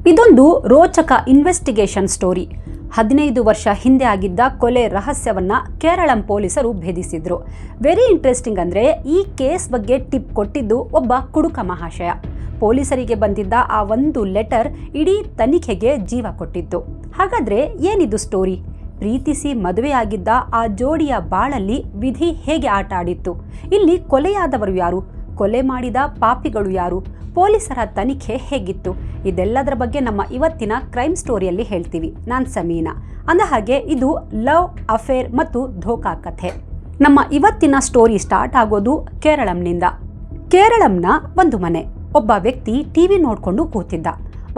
ಇದೊಂದು ರೋಚಕ investigation story. 15 ವರ್ಷ ಹಿಂದೆ ಆಗಿದ್ದ ಕೊಲೆ ರಹಸ್ಯವನ್ನ ಕೇರಳಂ ಪೊಲೀಸರು ಭೇದಿಸಿದ್ರು. ವೆರಿ ಇಂಟ್ರೆಸ್ಟಿಂಗ್ ಅಂದ್ರೆ ಈ ಕೇಸ್ ಬಗ್ಗೆ ಟಿಪ್ ಕೊಟ್ಟಿದ್ದು ಒಬ್ಬ ಕುಡುಕ ಮಹಾಶಯ. ಪೊಲೀಸರಿಗೆ ಬಂದಿದ್ದ ಆ ಒಂದು ಲೆಟರ್ ಇಡೀ ತನಿಖೆಗೆ ಜೀವ ಕೊಟ್ಟಿತ್ತು. ಹಾಗಾದ್ರೆ ಏನಿದು ಸ್ಟೋರಿ? ಪ್ರೀತಿಸಿ ಮದುವೆಯಾಗಿದ್ದ ಆ ಜೋಡಿಯ ಬಾಳಲ್ಲಿ ವಿಧಿ ಹೇಗೆ ಆಟ ಆಡಿತ್ತು? ಇಲ್ಲಿ ಕೊಲೆಯಾದವರು ಯಾರು? ಕೊಲೆ ಮಾಡಿದ ಪಾಪಿಗಳು ಯಾರು? ಪೊಲೀಸರ ತನಿಖೆ ಹೇಗಿತ್ತು? ಇದೆಲ್ಲದರ ಬಗ್ಗೆ ನಮ್ಮ ಇವತ್ತಿನ ಕ್ರೈಮ್ ಸ್ಟೋರಿಯಲ್ಲಿ ಹೇಳ್ತೀವಿ. ನಾನು ಸಮೀನಾ. ಅಂದಹಾಗೆ ಇದು ಲವ್, ಅಫೇರ್ ಮತ್ತು ಧೋಕಾ ಕಥೆ. ನಮ್ಮ ಇವತ್ತಿನ ಸ್ಟೋರಿ ಸ್ಟಾರ್ಟ್ ಆಗೋದು ಕೇರಳಂನಿಂದ. ಕೇರಳಂನ ಒಂದು ಮನೆ. ಒಬ್ಬ ವ್ಯಕ್ತಿ ಟಿವಿ ನೋಡಿಕೊಂಡು ಕೂತಿದ್ದ.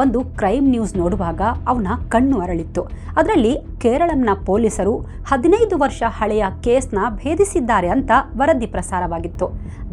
ಒಂದು ಕ್ರೈಮ್ ನ್ಯೂಸ್ ನೋಡುವಾಗ ಅವನ ಕಣ್ಣು ಅರಳಿತ್ತು. ಅದರಲ್ಲಿ ಕೇರಳಂನ ಪೊಲೀಸರು 15 ವರ್ಷ ಹಳೆಯ ಕೇಸ್ನ ಭೇದಿಸಿದ್ದಾರೆ ಅಂತ ವರದಿ ಪ್ರಸಾರವಾಗಿತ್ತು.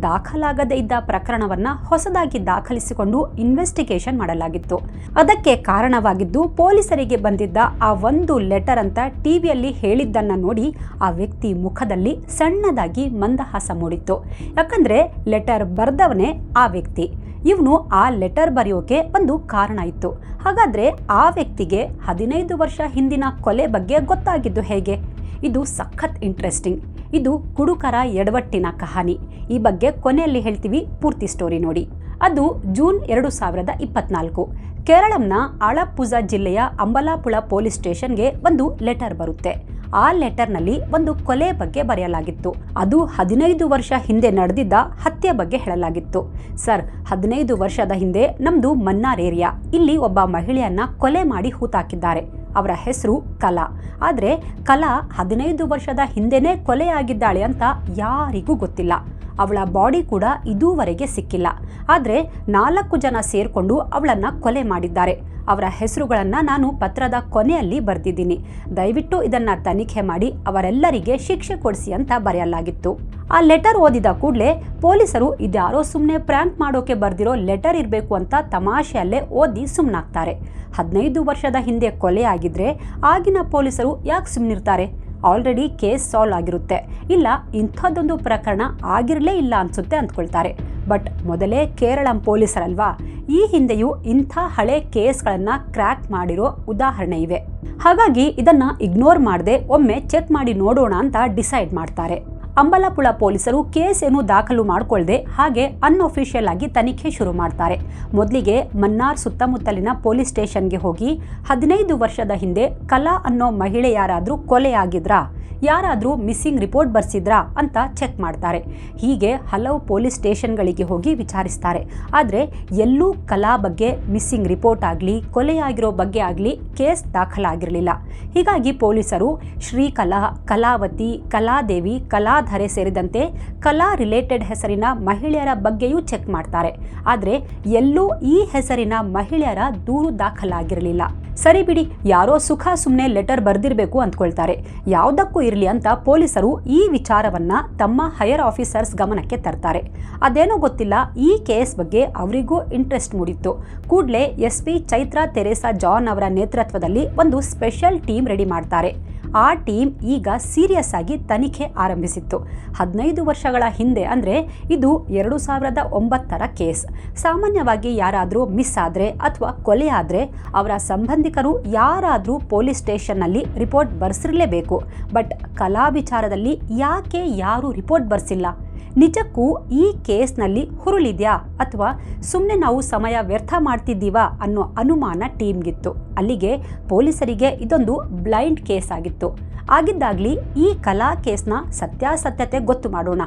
ದಾಖಲಾಗದೇ ಇದ್ದ ಪ್ರಕರಣವನ್ನ ಹೊಸದಾಗಿ ದಾಖಲಿಸಿಕೊಂಡು ಇನ್ವೆಸ್ಟಿಗೇಷನ್ ಮಾಡಲಾಗಿತ್ತು. ಅದಕ್ಕೆ ಕಾರಣವಾಗಿದ್ದು ಪೊಲೀಸರಿಗೆ ಬಂದಿದ್ದ ಆ ಒಂದು ಲೆಟರ್ ಅಂತ ಟಿವಿಯಲ್ಲಿ ಹೇಳಿದ್ದನ್ನ ನೋಡಿ ಆ ವ್ಯಕ್ತಿ ಮುಖದಲ್ಲಿ ಸಣ್ಣದಾಗಿ ಮಂದಹಾಸ ಮೂಡಿತ್ತು. ಯಾಕಂದ್ರೆ ಲೆಟರ್ ಬರ್ದವನೇ ಆ ವ್ಯಕ್ತಿ. ಇವನು ಆ ಲೆಟರ್ ಬರೆಯೋಕೆ ಒಂದು ಕಾರಣ ಇತ್ತು. ಹಾಗಾದ್ರೆ ಆ ವ್ಯಕ್ತಿಗೆ 15 ವರ್ಷ ಹಿಂದಿನ ಕೊಲೆ ಬಗ್ಗೆ ಗೊತ್ತಾಗಿದ್ದು ಹೇಗೆ? ಇದು ಸಖತ್ ಇಂಟ್ರೆಸ್ಟಿಂಗ್. ಇದು ಕುಡುಕರ ಎಡವಟ್ಟಿನ ಕಹಾನಿ. ಈ ಬಗ್ಗೆ ಕೊನೆಯಲ್ಲಿ ಹೇಳ್ತೀವಿ. ಪೂರ್ತಿ ಸ್ಟೋರಿ ನೋಡಿ. ಅದು ಜೂನ್ 2024. ಕೇರಳಂನ ಆಳಪ್ಪುಜ ಜಿಲ್ಲೆಯ ಅಂಬಲಾಪುಳ ಪೊಲೀಸ್ ಸ್ಟೇಷನ್ಗೆ ಒಂದು ಲೆಟರ್ ಬರುತ್ತೆ. ಆ ಲೆಟರ್ನಲ್ಲಿ ಒಂದು ಕೊಲೆ ಬಗ್ಗೆ ಬರೆಯಲಾಗಿತ್ತು. ಅದು 15 ವರ್ಷ ಹಿಂದೆ ನಡೆದಿದ್ದ ಹತ್ಯೆ ಬಗ್ಗೆ ಹೇಳಲಾಗಿತ್ತು. ಸರ್, 15 ವರ್ಷದ ಹಿಂದೆ ನಮ್ದು ಮನ್ನಾರ್ ಏರಿಯಾ. ಇಲ್ಲಿ ಒಬ್ಬ ಮಹಿಳೆಯನ್ನ ಕೊಲೆ ಮಾಡಿ ಹೂತಾಕಿದ್ದಾರೆ. ಅವರ ಹೆಸರು ಕಲಾ. ಆದರೆ ಕಲಾ 15 ವರ್ಷದ ಹಿಂದೆನೇ ಕೊಲೆಯಾಗಿದ್ದಾಳೆ ಅಂತ ಯಾರಿಗೂ ಗೊತ್ತಿಲ್ಲ. ಅವಳ ಬಾಡಿ ಕೂಡ ಇದುವರೆಗೆ ಸಿಕ್ಕಿಲ್ಲ. ಆದರೆ 4 ಜನ ಸೇರ್ಕೊಂಡು ಅವಳನ್ನ ಕೊಲೆ ಮಾಡಿದ್ದಾರೆ. ಅವರ ಹೆಸರುಗಳನ್ನ ನಾನು ಪತ್ರದ ಕೊನೆಯಲ್ಲಿ ಬರೆದಿದ್ದೀನಿ. ದಯವಿಟ್ಟು ಇದನ್ನ ತನಿಖೆ ಮಾಡಿ ಅವರೆಲ್ಲರಿಗೆ ಶಿಕ್ಷೆ ಕೊಡಿಸಿ ಅಂತ ಬರೆಯಲಾಗಿತ್ತು. ಆ ಲೆಟರ್ ಓದಿದ ಕೂಡಲೇ ಪೊಲೀಸರು ಇದ್ಯಾರೋ ಸುಮ್ಮನೆ ಪ್ರ್ಯಾಂಕ್ ಮಾಡೋಕೆ ಬರ್ದಿರೋ ಲೆಟರ್ ಇರಬೇಕು ಅಂತ ತಮಾಷೆಯಲ್ಲೇ ಓದಿ ಸುಮ್ಮನಾಗ್ತಾರೆ. 15 ವರ್ಷದ ಹಿಂದೆ ಕೊಲೆ ಆಗಿದ್ರೆ ಆಗಿನ ಪೊಲೀಸರು ಯಾಕೆ ಸುಮ್ಮನಿರ್ತಾರೆ? ಆಲ್ರೆಡಿ ಕೇಸ್ ಸಾಲ್ವ್ ಆಗಿರುತ್ತೆ. ಇಲ್ಲ, ಇಂಥದ್ದೊಂದು ಪ್ರಕರಣ ಆಗಿರಲೇ ಇಲ್ಲ ಅನ್ಸುತ್ತೆ ಅಂದ್ಕೊಳ್ತಾರೆ. ಬಟ್ ಮೊದಲೇ ಕೇರಳಂ ಪೊಲೀಸರಲ್ವಾ, ಈ ಹಿಂದೆಯೂ ಇಂಥ ಹಳೆ ಕೇಸ್ಗಳನ್ನು ಕ್ರ್ಯಾಕ್ ಮಾಡಿರೋ ಉದಾಹರಣೆ ಇವೆ. ಹಾಗಾಗಿ ಇದನ್ನ ಇಗ್ನೋರ್ ಮಾಡದೆ ಒಮ್ಮೆ ಚೆಕ್ ಮಾಡಿ ನೋಡೋಣ ಅಂತ ಡಿಸೈಡ್ ಮಾಡ್ತಾರೆ. ಅಂಬಲಾಪುಳ ಪೊಲೀಸರು ಕೇಸ್ ಏನು ದಾಖಲು ಮಾಡಿಕೊಳ್ಳದೆ ಹಾಗೆ ಅನ್ಅಫಿಷಿಯಲ್ ಆಗಿ ತನಿಖೆ ಶುರು ಮಾಡ್ತಾರೆ. ಮೊದಲಿಗೆ ಮನ್ನಾರ್ ಸುತ್ತಮುತ್ತಲಿನ ಪೊಲೀಸ್ ಸ್ಟೇಷನ್ಗೆ ಹೋಗಿ 15 ವರ್ಷದ ಹಿಂದೆ ಕಲಾ ಅನ್ನೋ ಮಹಿಳೆ ಯಾರಾದರೂ ಕೊಲೆಯಾಗಿದ್ರಾ, ಯಾರಾದರೂ ಮಿಸ್ಸಿಂಗ್ ರಿಪೋರ್ಟ್ ಬರ್ಸಿದ್ರಾ ಅಂತ ಚೆಕ್ ಮಾಡ್ತಾರೆ. ಹೀಗೆ ಹಲವು ಪೊಲೀಸ್ ಸ್ಟೇಷನ್ಗಳಿಗೆ ಹೋಗಿ ವಿಚಾರಿಸ್ತಾರೆ. ಆದರೆ ಎಲ್ಲೂ ಕಲಾ ಬಗ್ಗೆ ಮಿಸ್ಸಿಂಗ್ ರಿಪೋರ್ಟ್ ಆಗಲಿ ಕೊಲೆಯಾಗಿರೋ ಬಗ್ಗೆ ಆಗಲಿ ಕೇಸ್ ದಾಖಲಾಗಿರಲಿಲ್ಲ. ಹೀಗಾಗಿ ಪೊಲೀಸರು ಶ್ರೀಕಲಾ, ಕಲಾವತಿ, ಕಲಾದೇವಿ, ಕಲಾಧರೆ ಸೇರಿದಂತೆ ಕಲಾ ರಿಲೇಟೆಡ್ ಹೆಸರಿನ ಮಹಿಳೆಯರ ಬಗ್ಗೆಯೂ ಚೆಕ್ ಮಾಡ್ತಾರೆ. ಆದರೆ ಎಲ್ಲೂ ಈ ಹೆಸರಿನ ಮಹಿಳೆಯರ ದೂರು ದಾಖಲಾಗಿರಲಿಲ್ಲ. ಸರಿ ಬಿಡಿ, ಯಾರೋ ಸುಖ ಸುಮ್ಮನೆ ಲೆಟರ್ ಬರ್ದಿರಬೇಕು ಅಂದ್ಕೊಳ್ತಾರೆ. ಯಾವುದಕ್ಕೂ ಇರಲಿ ಅಂತ ಪೊಲೀಸರು ಈ ವಿಚಾರವನ್ನ ತಮ್ಮ ಹೈಯರ್ ಆಫೀಸರ್ಸ್ ಗಮನಕ್ಕೆ ತರ್ತಾರೆ. ಅದೇನೋ ಗೊತ್ತಿಲ್ಲ, ಈ ಕೇಸ್ ಬಗ್ಗೆ ಅವರಿಗೂ ಇಂಟ್ರೆಸ್ಟ್ ಮೂಡಿತ್ತು. ಕೂಡಲೇ SP ಚೈತ್ರಾ ತೆರೇಸಾ ಜಾನ್ ಅವರ ನೇತೃತ್ವದಲ್ಲಿ ಒಂದು ಸ್ಪೆಷಲ್ ಟೀಮ್ ರೆಡಿ ಮಾಡ್ತಾರೆ. ಆ ಟೀಮ್ ಈಗ ಸೀರಿಯಸ್ ಆಗಿ ತನಿಖೆ ಆರಂಭಿಸಿತ್ತು. 15 ವರ್ಷಗಳ ಹಿಂದೆ ಅಂದರೆ ಇದು 2009ರ ಕೇಸ್. ಸಾಮಾನ್ಯವಾಗಿ ಯಾರಾದರೂ ಮಿಸ್ ಆದರೆ ಅಥವಾ ಕೊಲೆ ಆದರೆ ಅವರ ಸಂಬಂಧಿಕರು ಯಾರಾದರೂ ಪೊಲೀಸ್ ಸ್ಟೇಷನ್ನಲ್ಲಿ ರಿಪೋರ್ಟ್ ಬರ್ಸಿರಲೇಬೇಕು. ಬಟ್ ಕಲಾ ವಿಚಾರದಲ್ಲಿ ಯಾಕೆ ಯಾರೂ ರಿಪೋರ್ಟ್ ಬರ್ಸಿಲ್ಲ? ನಿಜಕ್ಕೂ ಈ ಕೇಸ್ನಲ್ಲಿ ಹುರುಳಿದ್ಯಾ ಅಥವಾ ಸುಮ್ಮನೆ ನಾವು ಸಮಯ ವ್ಯರ್ಥ ಮಾಡ್ತಿದ್ದೀವಾ ಅನ್ನೋ ಅನುಮಾನ ಟೀಮ್ಗಿತ್ತು. ಅಲ್ಲಿಗೆ ಪೊಲೀಸರಿಗೆ ಇದೊಂದು ಬ್ಲೈಂಡ್ ಕೇಸ್ ಆಗಿತ್ತು. ಆಗಿದ್ದಾಗಲಿ ಈ ಕಲಾ ಕೇಸ್ನ ಸತ್ಯಾಸತ್ಯತೆ ಗೊತ್ತು ಮಾಡೋಣ.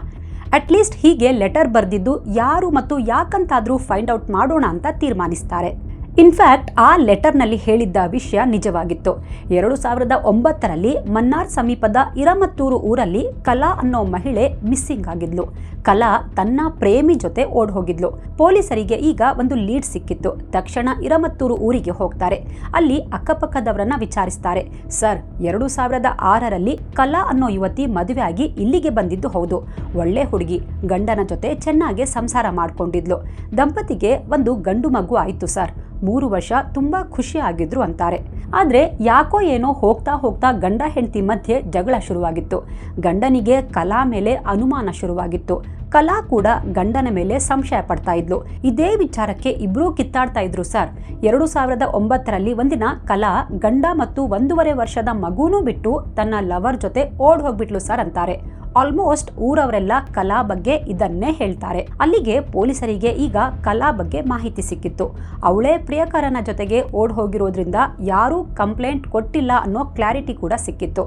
ಅಟ್ಲೀಸ್ಟ್ ಹೀಗೆ ಲೆಟರ್ ಬರೆದಿದ್ದು ಯಾರು ಮತ್ತು ಯಾಕಂತಾದರೂ ಫೈಂಡ್ ಔಟ್ ಮಾಡೋಣ ಅಂತ ತೀರ್ಮಾನಿಸ್ತಾರೆ. ಇನ್ಫ್ಯಾಕ್ಟ್ ಆ ಲೆಟರ್ನಲ್ಲಿ ಹೇಳಿದ್ದ ವಿಷಯ ನಿಜವಾಗಿತ್ತು. 2009ರಲ್ಲಿ ಮನ್ನಾರ್ ಸಮೀಪದ ಇರಮತ್ತೂರು ಊರಲ್ಲಿ ಕಲಾ ಅನ್ನೋ ಮಹಿಳೆ ಮಿಸ್ಸಿಂಗ್ ಆಗಿದ್ಲು. ಕಲಾ ತನ್ನ ಪ್ರೇಮಿ ಜೊತೆ ಓಡ್ ಹೋಗಿದ್ಲು. ಪೊಲೀಸರಿಗೆ ಈಗ ಒಂದು ಲೀಡ್ ಸಿಕ್ಕಿತ್ತು. ತಕ್ಷಣ ಇರಮತ್ತೂರು ಊರಿಗೆ ಹೋಗ್ತಾರೆ. ಅಲ್ಲಿ ಅಕ್ಕಪಕ್ಕದವರನ್ನ ವಿಚಾರಿಸ್ತಾರೆ. ಸರ್, 2006ರಲ್ಲಿ ಕಲಾ ಅನ್ನೋ ಯುವತಿ ಮದುವೆ ಆಗಿ ಇಲ್ಲಿಗೆ ಬಂದಿದ್ದು ಹೌದು. ಒಳ್ಳೆ ಹುಡುಗಿ, ಗಂಡನ ಜೊತೆ ಚೆನ್ನಾಗಿ ಸಂಸಾರ ಮಾಡ್ಕೊಂಡಿದ್ಲು. ದಂಪತಿಗೆ ಒಂದು ಗಂಡು ಮಗು ಆಯಿತು ಸರ್. 3 ವರ್ಷ ತುಂಬಾ ಖುಷಿಯಾಗಿದ್ರು ಅಂತಾರೆ. ಆದ್ರೆ ಯಾಕೋ ಏನೋ ಹೋಗ್ತಾ ಹೋಗ್ತಾ ಗಂಡ ಹೆಂಡತಿ ಮಧ್ಯೆ ಜಗಳ ಶುರುವಾಗಿತ್ತು. ಗಂಡನಿಗೆ ಕಲಾ ಮೇಲೆ ಅನುಮಾನ ಶುರುವಾಗಿತ್ತು. ಕಲಾ ಕೂಡ ಗಂಡನ ಮೇಲೆ ಸಂಶಯ ಪಡ್ತಾ ಇದ್ಲು. ಇದೇ ವಿಚಾರಕ್ಕೆ ಇಬ್ರು ಕಿತ್ತಾಡ್ತಾ ಇದ್ರು ಸರ್. 2009ರಲ್ಲಿ ಒಂದಿನ ಕಲಾ ಗಂಡ ಮತ್ತು 1.5 ವರ್ಷದ ಮಗುನೂ ಬಿಟ್ಟು ತನ್ನ ಲವರ್ ಜೊತೆ ಓಡ್ ಹೋಗ್ಬಿಟ್ಲು ಸರ್ ಅಂತಾರೆ. ಆಲ್ಮೋಸ್ಟ್ ಊರವರೆಲ್ಲ ಕಲಾ ಬಗ್ಗೆ ಇದನ್ನೇ ಹೇಳ್ತಾರೆ. ಅಲ್ಲಿಗೆ ಪೊಲೀಸರಿಗೆ ಈಗ ಕಲಾ ಬಗ್ಗೆ ಮಾಹಿತಿ ಸಿಕ್ಕಿತ್ತು. ಅವಳೇ ಪ್ರಿಯಕರನ ಜೊತೆಗೆ ಓಡ್ ಹೋಗಿರೋದ್ರಿಂದ ಯಾರೂ ಕಂಪ್ಲೇಂಟ್ ಕೊಟ್ಟಿಲ್ಲ ಅನ್ನೋ ಕ್ಲಾರಿಟಿ ಕೂಡ ಸಿಕ್ಕಿತ್ತು.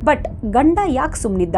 ಬಟ್ ಗಂಡ ಯಾಕೆ ಸುಮ್ಮನಿದ್ದ?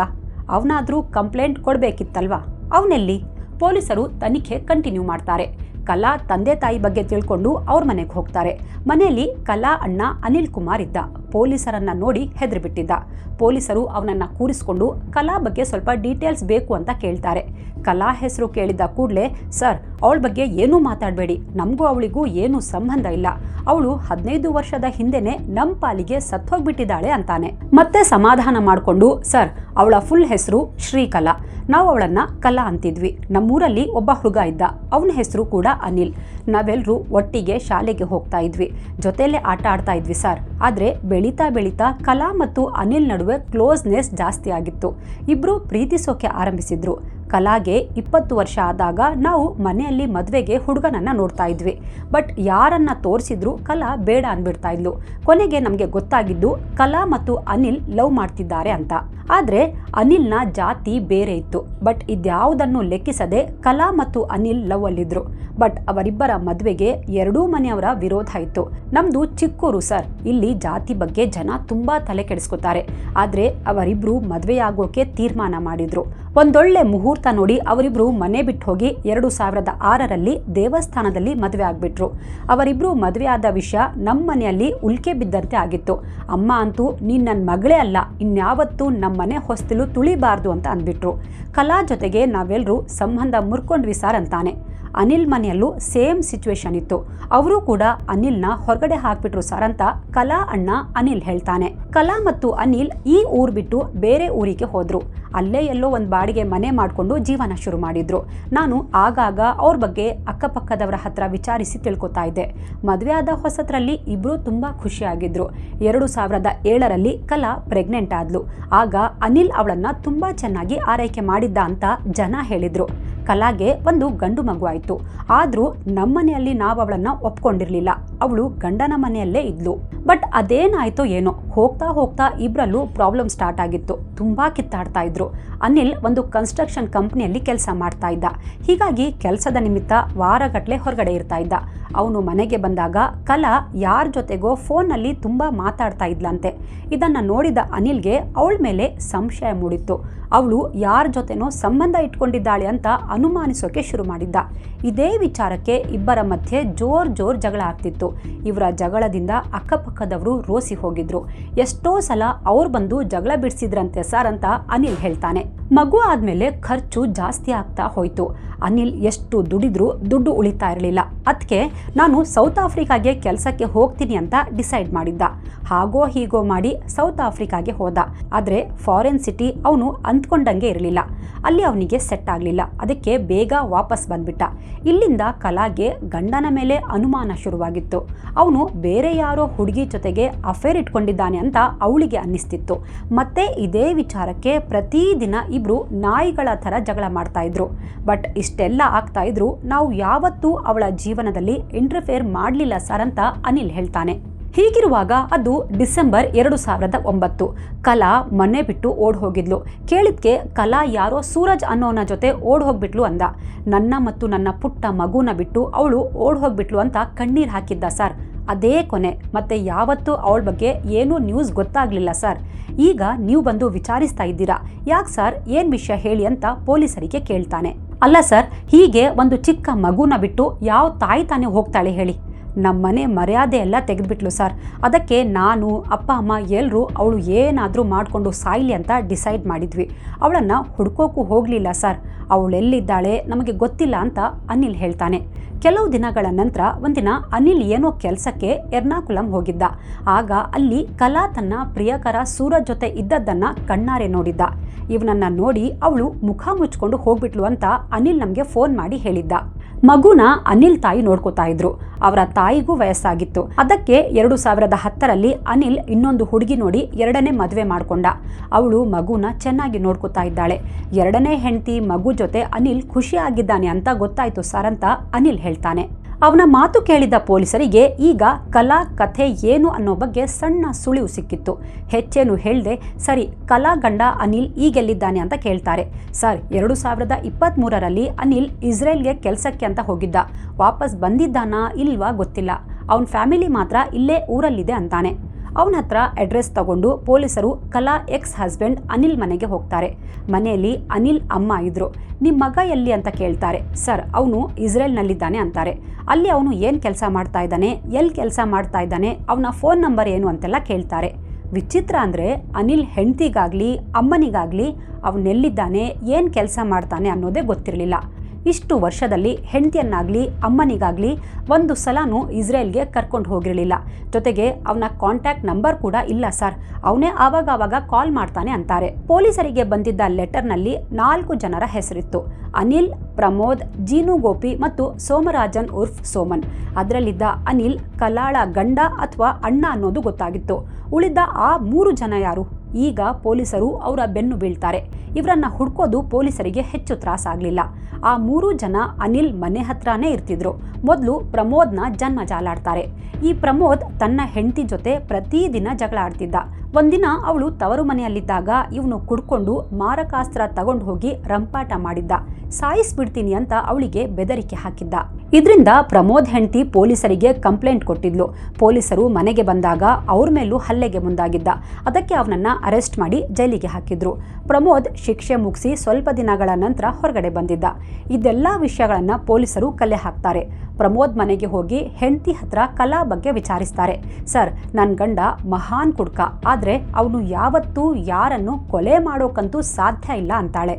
ಅವನಾದ್ರೂ ಕಂಪ್ಲೇಂಟ್ ಕೊಡ್ಬೇಕಿತ್ತಲ್ವಾ? ಅವನೆಲ್ಲಿ? ಪೊಲೀಸರು ತನಿಖೆ ಕಂಟಿನ್ಯೂ ಮಾಡ್ತಾರೆ. ಕಲಾ ತಂದೆ ತಾಯಿ ಬಗ್ಗೆ ತಿಳ್ಕೊಂಡು ಅವ್ರ ಮನೆಗೆ ಹೋಗ್ತಾರೆ. ಮನೆಯಲ್ಲಿ ಕಲಾ ಅಣ್ಣ ಅನಿಲ್ ಕುಮಾರ್ ಇದ್ದ. ಪೊಲೀಸರನ್ನ ನೋಡಿ ಹೆದರಿಬಿಟ್ಟಿದ್ದ. ಪೊಲೀಸರು ಅವನನ್ನ ಕೂರಿಸ್ಕೊಂಡು ಕಲಾ ಬಗ್ಗೆ ಸ್ವಲ್ಪ ಡೀಟೇಲ್ಸ್ ಬೇಕು ಅಂತ ಕೇಳ್ತಾರೆ. ಕಲಾ ಹೆಸರು ಕೇಳಿದ ಕೂಡಲೇ, ಸರ್ ಅವಳ ಬಗ್ಗೆ ಏನೂ ಮಾತಾಡಬೇಡಿ, ನಮಗೂ ಅವಳಿಗೂ ಏನೂ ಸಂಬಂಧ ಇಲ್ಲ, ಅವಳು 15 ವರ್ಷದ ಹಿಂದೆನೆ ನಮ್ಮ ಪಾಲಿಗೆ ಸತ್ತೋಗ್ಬಿಟ್ಟಿದ್ದಾಳೆ ಅಂತಾನೆ. ಮತ್ತೆ ಸಮಾಧಾನ ಮಾಡಿಕೊಂಡು, ಸರ್ ಅವಳ ಫುಲ್ ಹೆಸರು ಶ್ರೀಕಲಾ, ನಾವು ಅವಳನ್ನ ಕಲಾ ಅಂತಿದ್ವಿ. ನಮ್ಮೂರಲ್ಲಿ ಒಬ್ಬ ಹುಡುಗ ಇದ್ದ, ಅವನ ಹೆಸರು ಕೂಡ ಅನಿಲ್. ನಾವೆಲ್ಲರೂ ಒಟ್ಟಿಗೆ ಶಾಲೆಗೆ ಹೋಗ್ತಾ ಇದ್ವಿ, ಜೊತೆಯಲ್ಲೇ ಆಟ ಆಡ್ತಾ ಇದ್ವಿ ಸರ್. ಆದರೆ ಬೆಳೀತಾ ಬೆಳೀತಾ ಕಲಾ ಮತ್ತು ಅನಿಲ್ ನಡುವೆ ಕ್ಲೋಸ್ನೆಸ್ ಜಾಸ್ತಿ ಆಗಿತ್ತು. ಇಬ್ರು ಪ್ರೀತಿಸೋಕೆ ಆರಂಭಿಸಿದ್ರು. ಕಲಾಗೆ 20 ವರ್ಷ ಆದಾಗ ನಾವು ಮನೆಯಲ್ಲಿ ಮದುವೆಗೆ ಹುಡುಗನನ್ನ ನೋಡ್ತಾ ಇದ್ವಿ. ಬಟ್ ಯಾರನ್ನ ತೋರಿಸಿದ್ರು ಕಲಾ ಬೇಡ ಅಂದ್ಬಿಡ್ತಾ ಇದ್ಲು. ಕೊನೆಗೆ ನಮಗೆ ಗೊತ್ತಾಗಿದ್ದು ಕಲಾ ಮತ್ತು ಅನಿಲ್ ಲವ್ ಮಾಡ್ತಿದ್ದಾರೆ ಅಂತ. ಆದರೆ ಅನಿಲ್ನ ಜಾತಿ ಬೇರೆ ಇತ್ತು. ಬಟ್ ಇದ್ಯಾವುದನ್ನು ಲೆಕ್ಕಿಸದೆ ಕಲಾ ಮತ್ತು ಅನಿಲ್ ಲವ್ ಅಲ್ಲಿದ್ರು. ಬಟ್ ಅವರಿಬ್ಬರ ಮದುವೆಗೆ ಎರಡೂ ಮನೆಯವರ ವಿರೋಧ ಇತ್ತು. ನಮ್ದು ಚಿಕ್ಕೂರು ಸರ್, ಇಲ್ಲಿ ಜಾತಿ ಬಗ್ಗೆ ಜನ ತುಂಬಾ ತಲೆ ಕೆಡಿಸ್ಕೊತಾರೆ. ಆದ್ರೆ ಅವರಿಬ್ರು ಮದುವೆಯಾಗೋಕೆ ತೀರ್ಮಾನ ಮಾಡಿದ್ರು. ಒಂದೊಳ್ಳೆ ಮುಹೂರ್ತ ನೋಡಿ ಅವರಿಬ್ರು ಮನೆ ಬಿಟ್ಟು ಹೋಗಿ 2006ರಲ್ಲಿ ದೇವಸ್ಥಾನದಲ್ಲಿ ಮದುವೆ ಆಗ್ಬಿಟ್ರು. ಅವರಿಬ್ರು ಮದುವೆ ಆದ ವಿಷಯ ನಮ್ಮ ಮನೆಯಲ್ಲಿ ಉಲ್ಕೆ ಬಿದ್ದಂತೆ ಆಗಿತ್ತು. ಅಮ್ಮ ಅಂತೂ ನೀನ್ ನನ್ನ ಮಗಳೇ ಅಲ್ಲ, ಇನ್ಯಾವತ್ತೂ ನಮ್ಮನೆ ಹೊಸ್ತಿಲು ತುಳಿಬಾರ್ದು ಅಂತ ಅಂದ್ಬಿಟ್ರು. ಕಲಾ ಜೊತೆಗೆ ನಾವೆಲ್ಲರೂ ಸಂಬಂಧ ಮುರ್ಕೊಂಡ್ವಿ ಸರ್ ಅಂತಾನೆ. ಅನಿಲ್ ಮನೆಯಲ್ಲೂ ಸೇಮ್ ಸಿಚುವೇಶನ್ ಇತ್ತು. ಅವರು ಕೂಡ ಅನಿಲ್ನ ಹೊರಗಡೆ ಹಾಕ್ಬಿಟ್ರು ಸರ್ ಅಂತ ಕಲಾ ಅಣ್ಣ ಅನಿಲ್ ಹೇಳ್ತಾನೆ. ಕಲಾ ಮತ್ತು ಅನಿಲ್ ಈ ಊರ್ ಬಿಟ್ಟು ಬೇರೆ ಊರಿಗೆ ಹೋದ್ರು. ಅಲ್ಲೇ ಎಲ್ಲೋ ಒಂದು ಬಾಡಿಗೆ ಮನೆ ಮಾಡಿಕೊಂಡು ಜೀವನ ಶುರು ಮಾಡಿದ್ರು. ನಾನು ಆಗಾಗ ಅವ್ರ ಬಗ್ಗೆ ಅಕ್ಕಪಕ್ಕದವರ ಹತ್ರ ವಿಚಾರಿಸಿ ತಿಳ್ಕೊತಾ ಇದ್ದೆ. ಮದುವೆ ಆದ ಹೊಸತ್ರಲ್ಲಿ ಇಬ್ರು ತುಂಬಾ ಖುಷಿಯಾಗಿದ್ರು. 2007ರಲ್ಲಿ ಕಲಾ ಪ್ರೆಗ್ನೆಂಟ್ ಆದ್ಲು. ಆಗ ಅನಿಲ್ ಅವಳನ್ನ ತುಂಬಾ ಚೆನ್ನಾಗಿ ಆರೈಕೆ ಮಾಡಿದ್ದ ಅಂತ ಜನ ಹೇಳಿದ್ರು. ಕಲಾಗೆ ಒಂದು ಗಂಡು ಮಗು ಆಯ್ತು. ಆದ್ರೂ ನಮ್ಮನೆಯಲ್ಲಿ ನಾವು ಅವಳನ್ನ ಒಪ್ಕೊಂಡಿರ್ಲಿಲ್ಲ. ಅವಳು ಗಂಡನ ಮನೆಯಲ್ಲೇ ಇದ್ಲು. ಬಟ್ ಅದೇನಾಯ್ತೋ ಏನೋ, ಹೋಗ್ತಾ ಹೋಗ್ತಾ ಇಬ್ರಲ್ಲೂ ಪ್ರಾಬ್ಲಮ್ ಸ್ಟಾರ್ಟ್ ಆಗಿತ್ತು. ತುಂಬಾ ಕಿತ್ತಾಡ್ತಾ ಇದ್ರು. ಅನಿಲ್ ಒಂದು ಕನ್ಸ್ಟ್ರಕ್ಷನ್ ಕಂಪ್ನಿಯಲ್ಲಿ ಕೆಲಸ ಮಾಡ್ತಾ ಇದ್ದ. ಹೀಗಾಗಿ ಕೆಲಸದ ನಿಮಿತ್ತ ವಾರಗಟ್ಲೆ ಹೊರಗಡೆ ಇರ್ತಾ ಇದ್ದ. ಅವನು ಮನೆಗೆ ಬಂದಾಗ ಕಲಾ ಯಾರ ಜೊತೆಗೋ ಫೋನ್ನಲ್ಲಿ ತುಂಬಾ ಮಾತಾಡ್ತಾ ಇದ್ಲಂತೆ. ಇದನ್ನ ನೋಡಿದ ಅನಿಲ್ಗೆ ಅವಳ ಮೇಲೆ ಸಂಶಯ ಮೂಡಿತ್ತು. ಅವಳು ಯಾರ ಜೊತೆನೋ ಸಂಬಂಧ ಇಟ್ಕೊಂಡಿದ್ದಾಳೆ ಅಂತ ಅನುಮಾನಿಸೋಕೆ ಶುರು ಮಾಡಿದ್ದ. ಇದೇ ವಿಚಾರಕ್ಕೆ ಇಬ್ಬರ ಮಧ್ಯೆ ಜೋರ್ ಜಗಳ ಆಗ್ತಿತ್ತು. ಇವರ ಜಗಳದಿಂದ ಅಕ್ಕಪಕ್ಕದವರು ರೋಸಿ ಹೋಗಿದ್ರು. ಎಷ್ಟೋ ಸಲ ಅವ್ರು ಬಂದು ಜಗಳ ಬಿಡಿಸಿದ್ರಂತೆ ಸರ್ ಅಂತ ಅನಿಲ್ ಹೇಳ್ತಾನೆ. ಮಗು ಆದ್ಮೇಲೆ ಖರ್ಚು ಜಾಸ್ತಿ ಆಗ್ತಾ ಹೋಯ್ತು. ಅನಿಲ್ ಎಷ್ಟು ದುಡಿದ್ರೂ ದುಡ್ಡು ಉಳಿತಾ ಇರಲಿಲ್ಲ. ಅದಕ್ಕೆ ನಾನು ಸೌತ್ ಆಫ್ರಿಕಾಗೆ ಕೆಲಸಕ್ಕೆ ಹೋಗ್ತೀನಿ ಅಂತ ಡಿಸೈಡ್ ಮಾಡಿದ್ದ. ಹಾಗೋ ಹೀಗೋ ಮಾಡಿ ಸೌತ್ ಆಫ್ರಿಕಾಗೆ ಹೋದ. ಆದರೆ ಫಾರಿನ್ ಸಿಟಿ ಅವನು ಅಂದ್ಕೊಂಡಂಗೆ ಇರಲಿಲ್ಲ. ಅಲ್ಲಿ ಅವನಿಗೆ ಸೆಟ್ ಆಗಲಿಲ್ಲ. ಅದಕ್ಕೆ ಬೇಗ ವಾಪಸ್ ಬಂದ್ಬಿಟ್ಟ. ಇಲ್ಲಿಂದ ಕಲಾಗೆ ಗಂಡನ ಮೇಲೆ ಅನುಮಾನ ಶುರುವಾಗಿತ್ತು. ಅವನು ಬೇರೆ ಯಾರೋ ಹುಡುಗಿ ಜೊತೆಗೆ ಅಫೇರ್ ಇಟ್ಕೊಂಡಿದ್ದಾನೆ ಅಂತ ಅವಳಿಗೆ ಅನ್ನಿಸ್ತಿತ್ತು. ಮತ್ತೆ ಇದೇ ವಿಚಾರಕ್ಕೆ ಪ್ರತಿದಿನ ಇಬ್ರು ನಾಯಿಗಳ ಥರ ಜಗಳ ಮಾಡ್ತಾ ಇದ್ರು. ಬಟ್ ಇಷ್ಟೆಲ್ಲ ಆಗ್ತಾ ಇದ್ರು ನಾವು ಯಾವತ್ತೂ ಅವಳ ಜೀವನದಲ್ಲಿ ಇಂಟರ್ಫೇರ್ ಮಾಡಲಿಲ್ಲ ಸರ್ ಅಂತ ಅನಿಲ್ ಹೇಳ್ತಾನೆ. ಹೀಗಿರುವಾಗ ಅದು ಡಿಸೆಂಬರ್ 2009. ಕಲಾ ಮನೆ ಬಿಟ್ಟು ಓಡ್ ಹೋಗಿದ್ಲು. ಕೇಳಿದ್ಕೆ ಕಲಾ ಯಾರೋ ಸೂರಜ್ ಅನ್ನೋನ ಜೊತೆ ಓಡ್ ಹೋಗ್ಬಿಟ್ಲು ಅಂದ. ನನ್ನ ಮತ್ತು ನನ್ನ ಪುಟ್ಟ ಮಗುನ ಬಿಟ್ಟು ಅವಳು ಓಡ್ ಹೋಗ್ಬಿಟ್ಲು ಅಂತ ಕಣ್ಣೀರ್ ಹಾಕಿದ್ದ ಸರ್. ಅದೇ ಕೊನೆ. ಮತ್ತೆ ಯಾವತ್ತೂ ಅವಳ ಬಗ್ಗೆ ಏನೂ ನ್ಯೂಸ್ ಗೊತ್ತಾಗ್ಲಿಲ್ಲ ಸರ್. ಈಗ ನೀವು ಬಂದು ವಿಚಾರಿಸ್ತಾ ಇದ್ದೀರಾ, ಯಾಕೆ ಸರ್, ಏನ್ ವಿಷಯ ಹೇಳಿ ಅಂತ ಪೊಲೀಸರಿಗೆ ಕೇಳ್ತಾನೆ. ಅಲ್ಲ ಸರ್, ಹೀಗೆ ಒಂದು ಚಿಕ್ಕ ಮಗುನ ಬಿಟ್ಟು ಯಾವ ತಾಯಿ ತಾನೇ ಹೋಗ್ತಾಳೆ ಹೇಳಿ? ನಮ್ಮನೆ ಮರ್ಯಾದೆ ಎಲ್ಲ ತೆಗೆದ್ಬಿಟ್ಲು ಸರ್. ಅದಕ್ಕೆ ನಾನು ಅಪ್ಪ ಅಮ್ಮ ಎಲ್ಲರೂ ಅವಳು ಏನಾದರೂ ಮಾಡಿಕೊಂಡು ಸಾಯ್ಲಿ ಅಂತ ಡಿಸೈಡ್ ಮಾಡಿದ್ವಿ. ಅವಳನ್ನು ಹುಡ್ಕೋಕ್ಕೂ ಹೋಗಲಿಲ್ಲ ಸರ್. ಅವಳೆಲ್ಲಿದ್ದಾಳೆ ನಮಗೆ ಗೊತ್ತಿಲ್ಲ ಅಂತ ಅನಿಲ್ ಹೇಳ್ತಾನೆ. ಕೆಲವು ದಿನಗಳ ನಂತರ ಒಂದಿನ ಅನಿಲ್ ಏನೋ ಕೆಲಸಕ್ಕೆ ಎರ್ನಾಕುಲಂ ಹೋಗಿದ್ದ. ಆಗ ಅಲ್ಲಿ ಕಲಾ ತನ್ನ ಪ್ರಿಯಕರ ಸೂರಜ್ ಜೊತೆ ಇದ್ದದ್ದನ್ನು ಕಣ್ಣಾರೆ ನೋಡಿದ್ದ. ಇವನನ್ನ ನೋಡಿ ಅವಳು ಮುಖ ಮುಚ್ಕೊಂಡು ಹೋಗ್ಬಿಟ್ಲು ಅಂತ ಅನಿಲ್ ನಮಗೆ ಫೋನ್ ಮಾಡಿ ಹೇಳಿದ್ದ. ಮಗುನ ಅನಿಲ್ ತಾಯಿ ನೋಡ್ಕೋತಾ ಇದ್ರು. ಅವರ ತಾಯಿಗೂ ವಯಸ್ಸಾಗಿತ್ತು. ಅದಕ್ಕೆ 2010ರಲ್ಲಿ ಅನಿಲ್ ಇನ್ನೊಂದು ಹುಡುಗಿ ನೋಡಿ 2ನೇ ಮದುವೆ ಮಾಡ್ಕೊಂಡ. ಅವಳು ಮಗುನ ಚೆನ್ನಾಗಿ ನೋಡ್ಕೋತಾ ಇದ್ದಾಳೆ. 2ನೇ ಹೆಂಡತಿ ಮಗು ಜೊತೆ ಅನಿಲ್ ಖುಷಿಯಾಗಿದ್ದಾನೆ ಅಂತ ಗೊತ್ತಾಯ್ತು ಸರ್ ಅಂತ ಅನಿಲ್ ಹೇಳ್ತಾನೆ. ಅವನ ಮಾತು ಕೇಳಿದ ಪೊಲೀಸರಿಗೆ ಈಗ ಕಲಾ ಕಥೆ ಏನು ಅನ್ನೋ ಬಗ್ಗೆ ಸಣ್ಣ ಸುಳಿವು ಸಿಕ್ಕಿತ್ತು. ಹೆಚ್ಚೇನು ಹೇಳ್ದೆ, ಸರಿ ಕಲಾ ಗಂಡ ಅನಿಲ್ ಈಗೆಲ್ಲಿದ್ದಾನೆ ಅಂತ ಕೇಳ್ತಾರೆ. ಸರ್ 2023ರಲ್ಲಿ ಅನಿಲ್ ಇಸ್ರೇಲ್ಗೆ ಕೆಲಸಕ್ಕೆ ಅಂತ ಹೋಗಿದ್ದ. ವಾಪಸ್ ಬಂದಿದ್ದಾನಾ ಇಲ್ವಾ ಗೊತ್ತಿಲ್ಲ. ಅವನ ಫ್ಯಾಮಿಲಿ ಮಾತ್ರ ಇಲ್ಲೇ ಊರಲ್ಲಿದೆ ಅಂತಾನೆ. ಅವನ ಹತ್ರ ಅಡ್ರೆಸ್ ತಗೊಂಡು ಪೊಲೀಸರು ಕಲಾ ಎಕ್ಸ್ ಹಸ್ಬೆಂಡ್ ಅನಿಲ್ ಮನೆಗೆ ಹೋಗ್ತಾರೆ. ಮನೆಯಲ್ಲಿ ಅನಿಲ್ ಅಮ್ಮ ಇದ್ರು. ನಿಮ್ಮ ಮಗ ಎಲ್ಲಿ ಅಂತ ಕೇಳ್ತಾರೆ. ಸರ್ ಅವನು ಇಸ್ರೇಲ್ನಲ್ಲಿದ್ದಾನೆ ಅಂತಾರೆ. ಅಲ್ಲಿ ಅವನು ಏನು ಕೆಲಸ ಮಾಡ್ತಾ ಇದ್ದಾನೆ, ಎಲ್ಲಿ ಕೆಲಸ ಮಾಡ್ತಾ ಇದ್ದಾನೆ, ಅವನ ಫೋನ್ ನಂಬರ್ ಏನು ಅಂತೆಲ್ಲ ಕೇಳ್ತಾರೆ. ವಿಚಿತ್ರ ಅಂದರೆ ಅನಿಲ್ ಹೆಂಡತಿಗಾಗಲಿ ಅಮ್ಮನಿಗಾಗಲಿ ಅವನೆಲ್ಲಿದ್ದಾನೆ, ಏನು ಕೆಲಸ ಮಾಡ್ತಾನೆ ಅನ್ನೋದೇ ಗೊತ್ತಿರಲಿಲ್ಲ. ಇಷ್ಟು ವರ್ಷದಲ್ಲಿ ಹೆಂಡತಿಯನ್ನಾಗಲಿ ಅಮ್ಮನಿಗಾಗಲಿ ಒಂದು ಸಲನೂ ಇಸ್ರೇಲ್ಗೆ ಕರ್ಕೊಂಡು ಹೋಗಿರಲಿಲ್ಲ. ಜೊತೆಗೆ ಅವನ ಕಾಂಟ್ಯಾಕ್ಟ್ ನಂಬರ್ ಕೂಡ ಇಲ್ಲ ಸರ್. ಅವನೇ ಆವಾಗ ಕಾಲ್ ಮಾಡ್ತಾನೆ ಅಂತಾರೆ. ಪೊಲೀಸರಿಗೆ ಬಂದಿದ್ದ ಲೆಟರ್ನಲ್ಲಿ 4 ಜನರ ಹೆಸರಿತ್ತು. ಅನಿಲ್, ಪ್ರಮೋದ್, ಜೀನು ಗೋಪಿ ಮತ್ತು ಸೋಮರಾಜನ್ ಉರ್ಫ್ ಸೋಮನ್. ಅದರಲ್ಲಿದ್ದ ಅನಿಲ್ ಕಲಾಳ ಗಂಡ ಅಥವಾ ಅಣ್ಣ ಅನ್ನೋದು ಗೊತ್ತಾಗಿತ್ತು. ಉಳಿದ ಆ 3 ಜನ ಯಾರು? ಈಗ ಪೊಲೀಸರು ಅವರ ಬೆನ್ನು ಬೀಳ್ತಾರೆ. ಇವರನ್ನ ಹುಡ್ಕೋದು ಪೊಲೀಸರಿಗೆ ಹೆಚ್ಚು ತ್ರಾಸಾಗಲಿಲ್ಲ. ಆ 3 ಜನ ಅನಿಲ್ ಮನೆ ಹತ್ರನೇ ಇರ್ತಿದ್ರು. ಮೊದಲು ಪ್ರಮೋದ್ನ ಜನ್ಮ ಜಾಲಾಡ್ತಾರೆ. ಈ ಪ್ರಮೋದ್ ತನ್ನ ಹೆಂಡತಿ ಜೊತೆ ಪ್ರತಿದಿನ ಜಗಳ ಆಡ್ತಿದ್ದ. ಒಂದಿನ ಅವಳು ತವರು ಮನೆಯಲ್ಲಿದ್ದಾಗ ಇವನು ಕುಡ್ಕೊಂಡು ಮಾರಕಾಸ್ತ್ರ ತಗೊಂಡು ಹೋಗಿ ರಂಪಾಟ ಮಾಡಿದ್ದ. ಸಾಯಿಸ್ಬಿಡ್ತೀನಿ ಅಂತ ಅವಳಿಗೆ ಬೆದರಿಕೆ ಹಾಕಿದ್ದ. ಇದರಿಂದ ಪ್ರಮೋದ್ ಹೆಂಡತಿ ಪೊಲೀಸರಿಗೆ ಕಂಪ್ಲೇಂಟ್ ಕೊಟ್ಟಿದ್ಲು. ಪೊಲೀಸರು ಮನೆಗೆ ಬಂದಾಗ ಅವ್ರ ಮೇಲೂ ಹಲ್ಲೆಗೆ ಮುಂದಾಗಿದ್ದ. ಅದಕ್ಕೆ ಅವನನ್ನ ಅರೆಸ್ಟ್ ಮಾಡಿ ಜೈಲಿಗೆ ಹಾಕಿದ್ರು. ಪ್ರಮೋದ್ ಶಿಕ್ಷೆ ಮುಗಿಸಿ ಸ್ವಲ್ಪ ದಿನಗಳ ನಂತರ ಹೊರಗಡೆ ಬಂದಿದ್ದ. ಇದೆಲ್ಲ ವಿಷಯಗಳನ್ನ ಪೊಲೀಸರು ಕಲೆ ಹಾಕ್ತಾರೆ. ಪ್ರಮೋದ್ ಮನೆಗೆ ಹೋಗಿ ಹೆಂಡತಿ ಹತ್ರ ಕಲಾ ಬಗ್ಗೆ ವಿಚಾರಿಸ್ತಾರೆ. ಸರ್, ನನ್ನ ಗಂಡ ಮಹಾನ್ ಕುಡ್ಕ, ಆದ್ರೆ ಅವನು ಯಾವತ್ತೂ ಯಾರನ್ನು ಕೊಲೆ ಮಾಡೋಕಂತೂ ಸಾಧ್ಯ ಇಲ್ಲ ಅಂತಾಳೆ.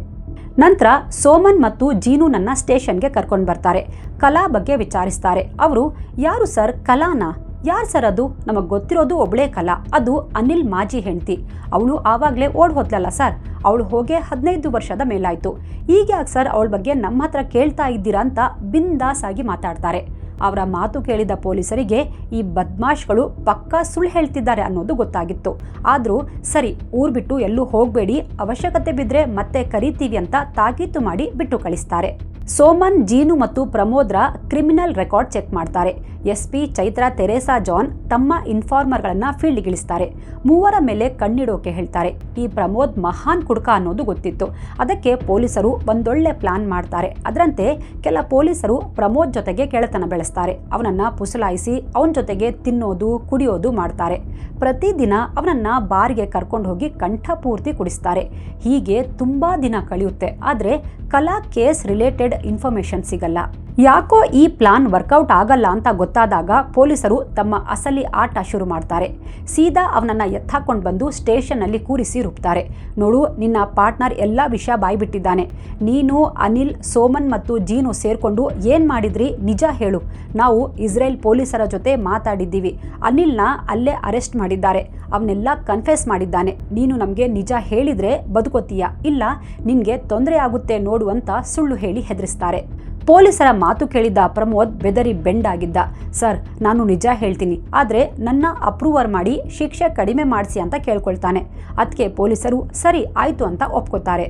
ನಂತರ ಸೋಮನ್ ಮತ್ತು ಜೀನು ನನ್ನ ಸ್ಟೇಷನ್ಗೆ ಕರ್ಕೊಂಡು ಬರ್ತಾರೆ. ಕಲಾ ಬಗ್ಗೆ ವಿಚಾರಿಸ್ತಾರೆ. ಅವರು, ಯಾರು ಸರ್ ಕಲಾನಾ? ಯಾರು ಸರ್ ಅದು? ನಮಗೆ ಗೊತ್ತಿರೋದು ಒಬ್ಳೇ ಕಲಾ, ಅದು ಅನಿಲ್ ಮಾಜಿ ಹೆಂಡತಿ. ಅವಳು ಆವಾಗಲೇ ಓಡ್ ಹೋದ್ಲಲ್ಲ ಸರ್. ಅವಳು ಹೋಗಿ 15 ವರ್ಷದ ಮೇಲಾಯಿತು. ಈಗ ಯಾಕೆ ಸರ್ ಅವಳ ಬಗ್ಗೆ ನಮ್ಮ ಹತ್ರ ಕೇಳ್ತಾ ಇದ್ದೀರಾ ಅಂತ ಬಿಂದಾಸ್ ಆಗಿ ಮಾತಾಡ್ತಾರೆ. ಅವರ ಮಾತು ಕೇಳಿದ ಪೊಲೀಸರಿಗೆ ಈ ಬದ್ಮಾಶ್ಗಳು ಪಕ್ಕಾ ಸುಳ್ಳು ಹೇಳ್ತಿದ್ದಾರೆ ಅನ್ನೋದು ಗೊತ್ತಾಗಿತ್ತು. ಆದರೂ ಸರಿ, ಊರು ಬಿಟ್ಟು ಎಲ್ಲೂ ಹೋಗಬೇಡಿ, ಅವಶ್ಯಕತೆ ಬಿದ್ದರೆ ಮತ್ತೆ ಕರೀತೀವಿ ಅಂತ ತಾಕೀತು ಮಾಡಿ ಬಿಟ್ಟು ಕಳಿಸ್ತಾರೆ. ಸೋಮನ್, ಜೀನು ಮತ್ತು ಪ್ರಮೋದ್ರ ಕ್ರಿಮಿನಲ್ ರೆಕಾರ್ಡ್ ಚೆಕ್ ಮಾಡ್ತಾರೆ. SP ಚೈತ್ರಾ ತೆರೇಸಾ ಜಾನ್ ತಮ್ಮ ಇನ್ಫಾರ್ಮರ್ಗಳನ್ನು ಫೀಲ್ಡ್ಗಿಳಿಸ್ತಾರೆ. 3 ಮೇಲೆ ಕಣ್ಣಿಡೋಕೆ ಹೇಳ್ತಾರೆ. ಈ ಪ್ರಮೋದ್ ಮಹಾನ್ ಕುಡ್ಕ ಅನ್ನೋದು ಗೊತ್ತಿತ್ತು. ಅದಕ್ಕೆ ಪೊಲೀಸರು ಒಂದೊಳ್ಳೆ ಪ್ಲಾನ್ ಮಾಡ್ತಾರೆ. ಅದರಂತೆ ಕೆಲ ಪೊಲೀಸರು ಪ್ರಮೋದ್ ಜೊತೆಗೆ ಕೆಳತನ ಬೆಳೆಸ್ತಾರೆ. ಅವನನ್ನ ಪುಸಲಾಯಿಸಿ ಅವನ ಜೊತೆಗೆ ತಿನ್ನೋದು ಕುಡಿಯೋದು ಮಾಡ್ತಾರೆ. ಪ್ರತಿದಿನ ಅವನನ್ನ ಬಾರ್ಗೆ ಕರ್ಕೊಂಡು ಹೋಗಿ ಕಂಠಪೂರ್ತಿ ಕುಡಿಸ್ತಾರೆ. ಹೀಗೆ ತುಂಬಾ ದಿನ ಕಳೆಯುತ್ತೆ. ಆದರೆ ಕಲಾ ಕೇಸ್ ರಿಲೇಟೆಡ್ ಇನ್ಫಾರ್ಮೇಶನ್ ಸಿಗಲ್ಲ. ಯಾಕೋ ಈ ಪ್ಲಾನ್ ವರ್ಕೌಟ್ ಆಗಲ್ಲ ಅಂತ ಗೊತ್ತಾದಾಗ ಪೊಲೀಸರು ತಮ್ಮ ಅಸಲಿ ಆಟ ಶುರು ಮಾಡ್ತಾರೆ. ಸೀದಾ ಅವನನ್ನ ಎತ್ತಾಕೊಂಡು ಬಂದು ಸ್ಟೇಷನ್ನಲ್ಲಿ ಕೂರಿಸಿ ರುಬ್ತಾರೆ. ನೋಡು, ನಿನ್ನ ಪಾರ್ಟ್ನರ್ ಎಲ್ಲ ವಿಷಯ ಬಾಯ್ಬಿಟ್ಟಿದ್ದಾನೆ. ನೀನು, ಅನಿಲ್, ಸೋಮನ್ ಮತ್ತು ಜೀನು ಸೇರ್ಕೊಂಡು ಏನು ಮಾಡಿದ್ರಿ ನಿಜ ಹೇಳು. ನಾವು ಇಸ್ರೇಲ್ ಪೊಲೀಸರ ಜೊತೆ ಮಾತಾಡಿದ್ದೀವಿ. ಅನಿಲ್ನ ಅಲ್ಲೇ ಅರೆಸ್ಟ್ ಮಾಡಿದ್ದಾರೆ. ಅವನ್ನೆಲ್ಲ ಕನ್ಫೆಸ್ ಮಾಡಿದ್ದಾನೆ. ನೀನು ನಮಗೆ ನಿಜ ಹೇಳಿದ್ರೆ ಬದುಕೋತೀಯ, ಇಲ್ಲ ನಿನಗೆ ತೊಂದರೆ ಆಗುತ್ತೆ ನೋಡು ಅಂತ ಸುಳ್ಳು ಹೇಳಿ ಹೆದರಿಸ್ತಾರೆ. ಪೊಲೀಸರ ಮಾತು ಕೇಳಿದ ಪ್ರಮೋದ್ ಬೆದರಿ ಬೆಂಡಾಗಿದ್ದ. ಸರ್, ನಾನು ನಿಜ ಹೇಳ್ತೀನಿ, ಆದರೆ ನನ್ನ ಅಪ್ರೂವರ್ ಮಾಡಿ ಶಿಕ್ಷೆ ಕಡಿಮೆ ಮಾಡಿಸಿ ಅಂತ ಕೇಳ್ಕೊಳ್ತಾನೆ. ಅದಕ್ಕೆ ಪೊಲೀಸರು ಸರಿ ಆಯಿತು ಅಂತ ಒಪ್ಕೋತಾರೆ.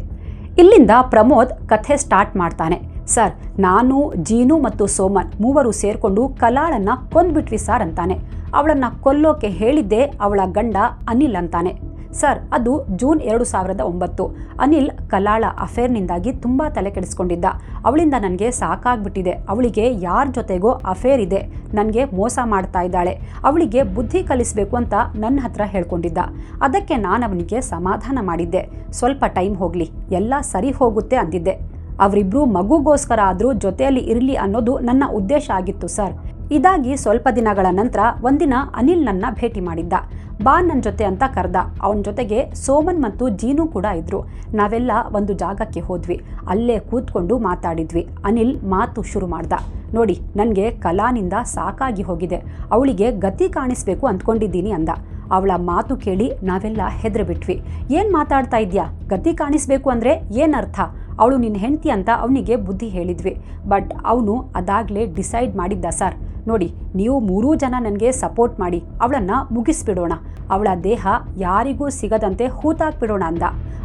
ಇಲ್ಲಿಂದ ಪ್ರಮೋದ್ ಕಥೆ ಸ್ಟಾರ್ಟ್ ಮಾಡ್ತಾನೆ. ಸರ್, ನಾನು, ಜೀನು ಮತ್ತು ಸೋಮನ್ 3 ಸೇರ್ಕೊಂಡು ಕಲಾಳನ್ನ ಕೊಂದ್ಬಿಟ್ವಿ ಸರ್ ಅಂತಾನೆ. ಅವಳನ್ನ ಕೊಲ್ಲೋಕೆ ಹೇಳಿದ್ದೆ ಅವಳ ಗಂಡ ಅನಿಲ್ ಅಂತಾನೆ. ಸರ್, ಅದು ಜೂನ್ 2009. ಅನಿಲ್ ಕಲಾಳ ಅಫೇರ್ನಿಂದಾಗಿ ತುಂಬ ತಲೆ ಕೆಡಿಸ್ಕೊಂಡಿದ್ದ. ಅವಳಿಂದ ನನಗೆ ಸಾಕಾಗ್ಬಿಟ್ಟಿದೆ, ಅವಳಿಗೆ ಯಾರ ಜೊತೆಗೋ ಅಫೇರ್ ಇದೆ, ನನಗೆ ಮೋಸ ಮಾಡ್ತಾ ಇದ್ದಾಳೆ, ಅವಳಿಗೆ ಬುದ್ಧಿ ಕಲಿಸಬೇಕು ಅಂತ ನನ್ನ ಹತ್ರ ಹೇಳ್ಕೊಂಡಿದ್ದ. ಅದಕ್ಕೆ ನಾನು ಅವನಿಗೆ ಸಮಾಧಾನ ಮಾಡಿದ್ದೆ. ಸ್ವಲ್ಪ ಟೈಮ್ ಹೋಗಲಿ, ಎಲ್ಲ ಸರಿ ಹೋಗುತ್ತೆ ಅಂದಿದ್ದೆ. ಅವರಿಬ್ರು ಮಗುಗೋಸ್ಕರ ಆದರೂ ಜೊತೆಯಲ್ಲಿ ಇರಲಿ ಅನ್ನೋದು ನನ್ನ ಉದ್ದೇಶ ಆಗಿತ್ತು ಸರ್. ಇದಾಗಿ ಸ್ವಲ್ಪ ದಿನಗಳ ನಂತರ ಒಂದಿನ ಅನಿಲ್ ನನ್ನ ಭೇಟಿ ಮಾಡಿದ್ದ. ಬಾ ನನ್ನ ಜೊತೆ ಅಂತ ಕರೆದ. ಅವನ ಜೊತೆಗೆ ಸೋಮನ್ ಮತ್ತು ಜೀನು ಕೂಡ ಇದ್ರು. ನಾವೆಲ್ಲ ಒಂದು ಜಾಗಕ್ಕೆ ಹೋದ್ವಿ. ಅಲ್ಲೇ ಕೂತ್ಕೊಂಡು ಮಾತಾಡಿದ್ವಿ. ಅನಿಲ್ ಮಾತು ಶುರು ಮಾಡ್ದ. ನೋಡಿ, ನನಗೆ ಕಲಾನಿಂದ ಸಾಕಾಗಿ ಹೋಗಿದೆ, ಅವಳಿಗೆ ಗತಿ ಕಾಣಿಸ್ಬೇಕು ಅಂದ್ಕೊಂಡಿದ್ದೀನಿ ಅಂದ. ಅವಳ ಮಾತು ಕೇಳಿ ನಾವೆಲ್ಲ ಹೆದರಿಬಿಟ್ವಿ. ಏನು ಮಾತಾಡ್ತಾ ಇದ್ಯಾ? ಗತಿ ಕಾಣಿಸ್ಬೇಕು ಅಂದರೆ ಏನರ್ಥ? ಅವಳು ನಿನ್ನ ಹೆಂಡತಿ ಅಂತ ಅವನಿಗೆ ಬುದ್ಧಿ ಹೇಳಿದ್ವಿ. ಬಟ್ ಅವನು ಅದಾಗಲೇ ಡಿಸೈಡ್ ಮಾಡಿದ್ದ ಸರ್, ನೋಡಿ ನೀವು 3 ಜನ ನನಗೆ ಸಪೋರ್ಟ್ ಮಾಡಿ ಅವಳನ್ನು ಮುಗಿಸ್ಬಿಡೋಣ, ಅವಳ ದೇಹ ಯಾರಿಗೂ ಸಿಗದಂತೆ ಹೂತಾಕ್ಬಿಡೋಣ ಅಂದ.